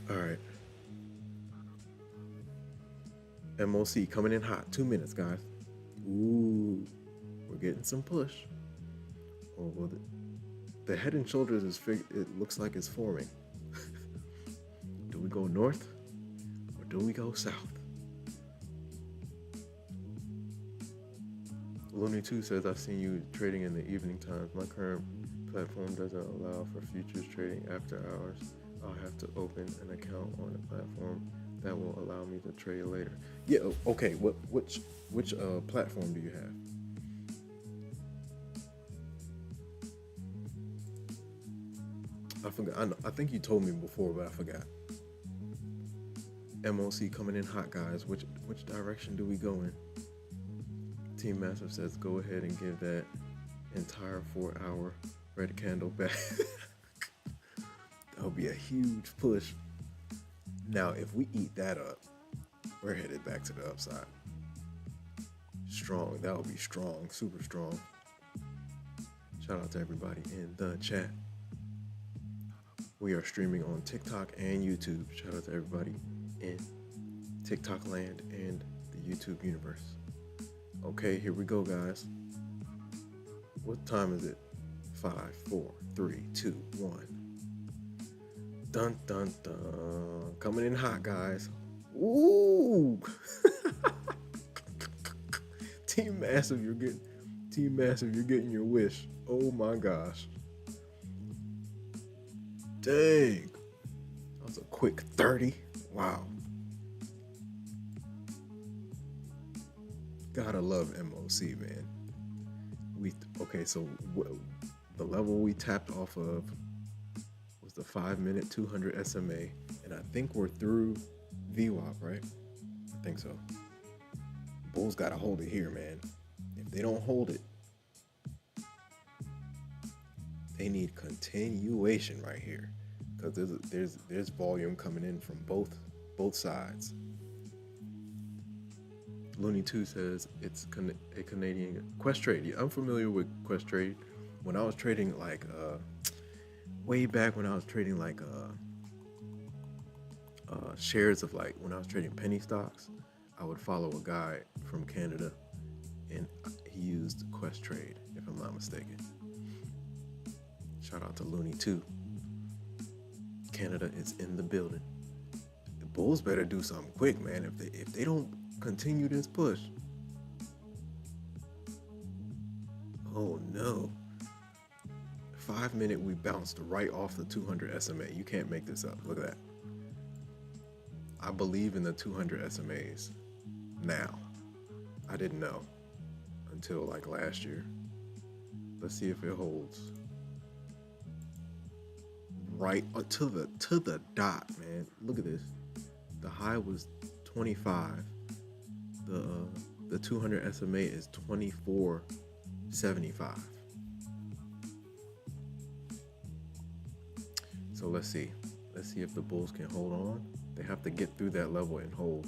All right. MOC coming in hot. 2 minutes, guys. Ooh, we're getting some push. Oh, well, the head and shoulders it looks like it's forming. Do we go north or do we go south? Looney 2 says, I've seen you trading in the evening times. My current platform doesn't allow for futures trading after hours. I'll have to open an account on a platform that will allow me to trade later. Yeah, okay. Which platform do you have? I forgot. I think you told me before, but I forgot. MOC coming in hot, guys. Which direction do we go in? Team Master says go ahead and give that entire 4-hour red candle back. That'll be a huge push. Now, if we eat that up, we're headed back to the upside. Strong. That would be strong. Super strong. Shout out to everybody in the chat. We are streaming on TikTok and YouTube. Shout out to everybody in TikTok land and the YouTube universe. Okay, here we go, guys. What time is it? 5, 4, 3, 2, 1. Dun dun dun. Coming in hot, guys. Ooh. Team Massive, you're getting your wish. Oh my gosh. Dang. That was a quick 30. Wow. Gotta love MOC, man. So the level we tapped off of was the 5-minute 200 SMA, and I think we're through VWAP, right? I think so. Bulls gotta hold it here, man. If they don't hold it, they need continuation right here, because there's volume coming in from both sides. Looney 2 says it's a Canadian Quest Trade. Yeah, I'm familiar with Quest Trade. When I was trading way back when I was trading shares of when I was trading penny stocks, I would follow a guy from Canada, and he used Quest Trade, if I'm not mistaken. Shout out to Looney 2. Canada is in the building. The Bulls better do something quick, man. If they don't continue this push. Oh no. 5-minute, we bounced right off the 200 SMA. You can't make this up. Look at that. I believe in the 200 SMAs now. I didn't know until last year. Let's see if it holds. Right to the dot, man. Look at this. The high was 25. The 200 SMA is 24.75. So let's see if the Bulls can hold on. They have to get through that level and hold.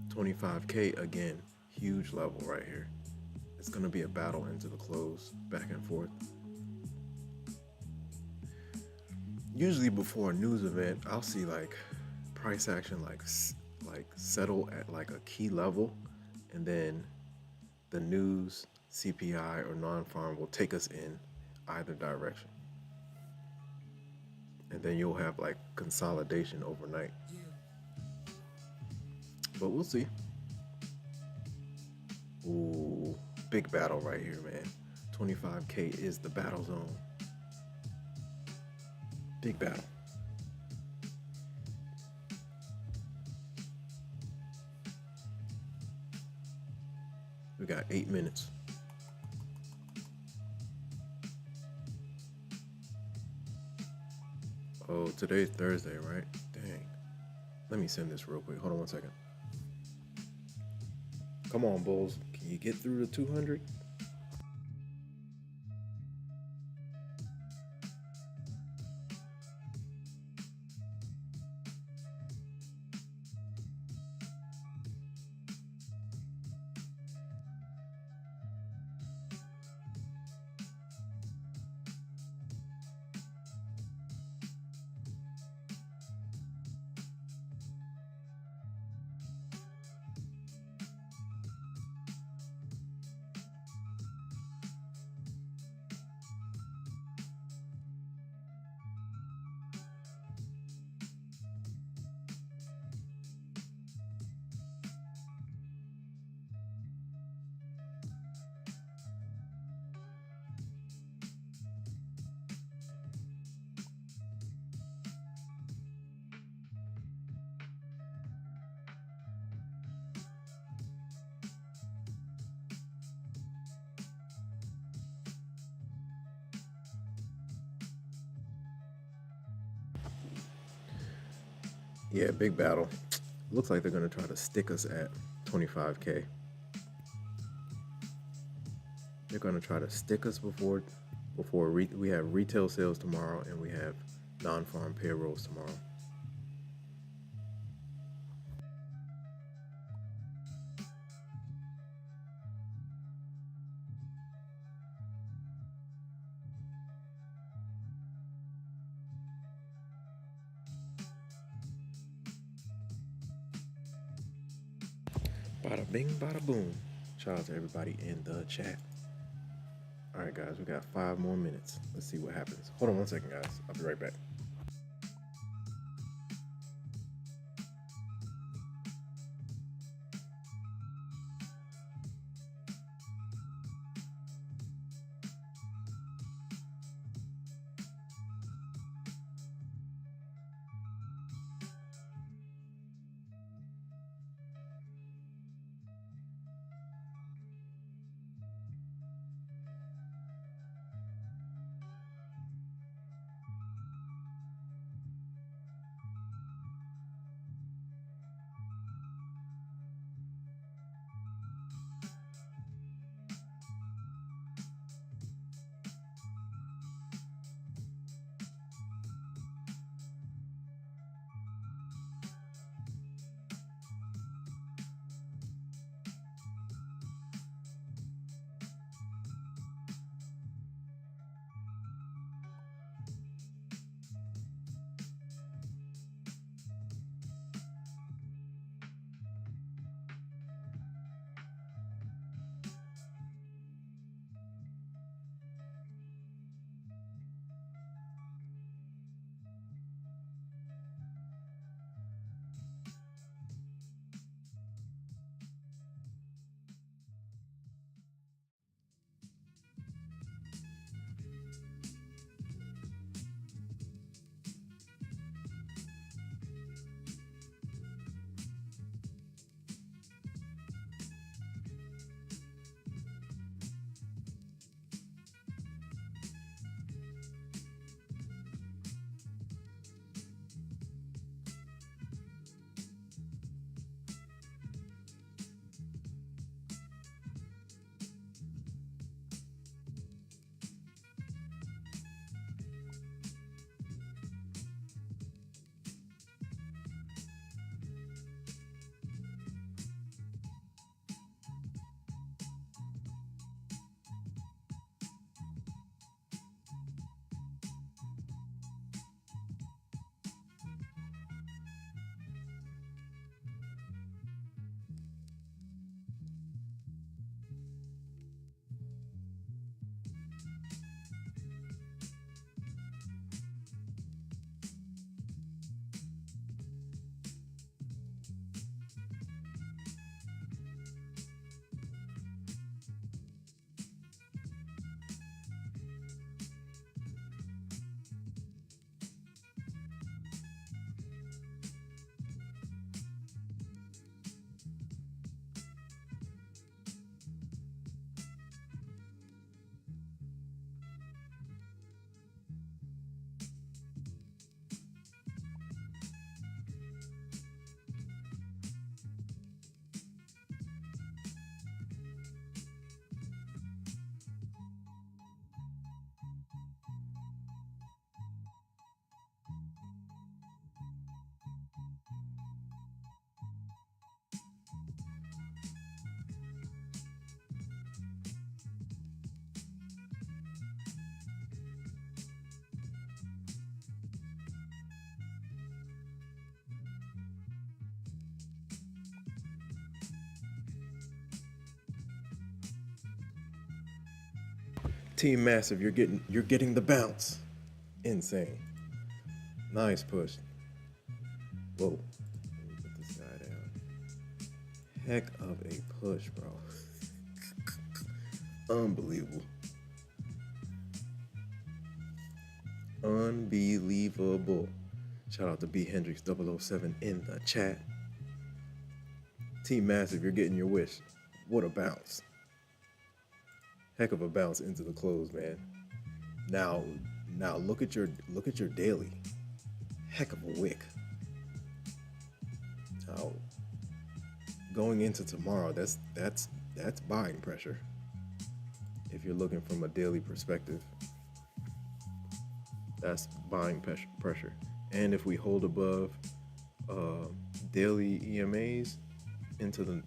25K again, huge level right here. It's gonna be a battle into the close, back and forth. Usually before a news event, I'll see price action settle at a key level, and then the news, CPI, or non-farm will take us in either direction. And then you'll have consolidation overnight. But we'll see. Ooh, big battle right here, man. 25K is the battle zone. Big battle. We got 8 minutes. Oh, today's Thursday, right? Dang. Let me send this real quick. Hold on 1 second. Come on, Bulls. Can you get through the 200? Yeah, big battle. Looks like they're gonna try to stick us at 25K. They're gonna try to stick us before we have retail sales tomorrow and we have non-farm payrolls tomorrow. Bada bing, bada boom. Shout out to everybody in the chat. All right, guys, we got 5 more minutes. Let's see what happens. Hold on one second, guys. I'll be right back. Team Massive, you're getting the bounce. Insane. Nice push. Whoa. Let me put this guy down. Heck of a push, bro. Unbelievable. Unbelievable. Shout out to B Hendrix 007 in the chat. Team Massive, you're getting your wish. What a bounce. Heck of a bounce into the close, man. Now look at your daily. Heck of a wick. Now, going into tomorrow, that's buying pressure. If you're looking from a daily perspective, that's buying pressure. And if we hold above daily EMAs into the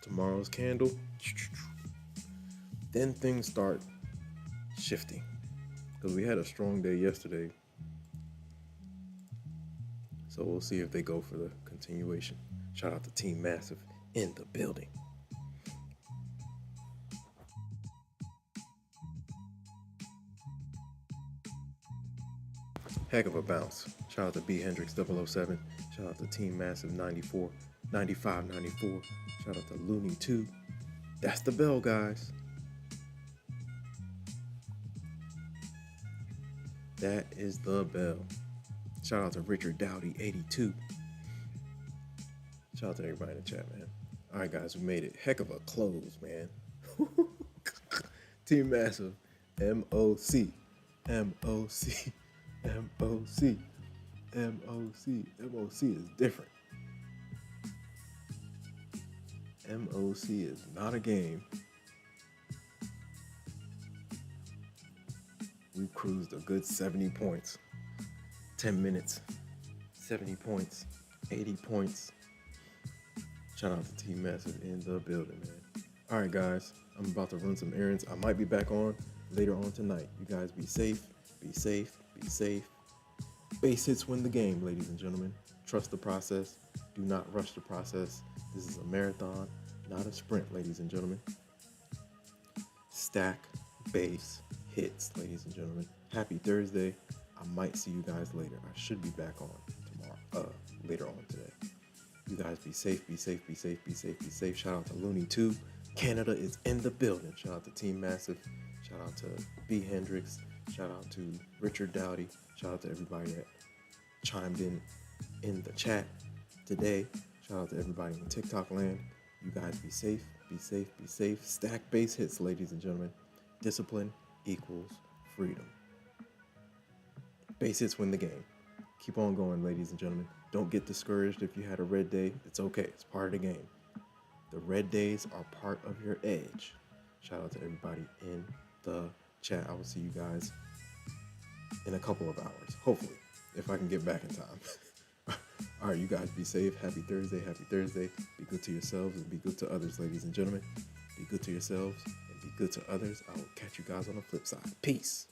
tomorrow's candle, then things start shifting. Because we had a strong day yesterday, so we'll see if they go for the continuation. Shout out to Team Massive in the building. Heck of a bounce. Shout out to B Hendrix 007. Shout out to Team Massive 94, 95, 94. Shout out to Looney 2. That's the bell, guys. That is the bell. Shout out to Richard Dowdy 82. Shout out to everybody in the chat, man. All right, guys, we made it. Heck of a close, man. Team Massive, MOC, MOC, MOC, MOC. MOC is different. MOC is not a game. We cruised a good 70 points. 10 minutes, 70 points, 80 points. Shout out to Team Massive in the building, man. All right, guys, I'm about to run some errands. I might be back on later on tonight. You guys be safe, be safe, be safe. Base hits win the game, ladies and gentlemen. Trust the process. Do not rush the process. This is a marathon, not a sprint, ladies and gentlemen. Stack base hits, ladies and gentlemen. Happy Thursday. I might see you guys later. I should be back on tomorrow, later on today. You guys be safe, be safe, be safe, be safe, be safe. Shout out to Looney 2. Canada is in the building. Shout out to Team Massive. Shout out to B Hendrix. Shout out to Richard Dowdy. Shout out to everybody that chimed in the chat today. Shout out to everybody in TikTok land. You guys be safe, be safe, be safe. Stack base hits, ladies and gentlemen. Discipline equals freedom. Base hits win the game. Keep on going, ladies and gentlemen. Don't get discouraged if you had a red day. It's okay. It's part of the game. The red days are part of your edge. Shout out to everybody in the chat. I will see you guys in a couple of hours. Hopefully, if I can get back in time. All right, you guys be safe. Happy Thursday. Happy Thursday. Be good to yourselves and be good to others, ladies and gentlemen. Be good to yourselves and be good to others. I will catch you guys on the flip side. Peace.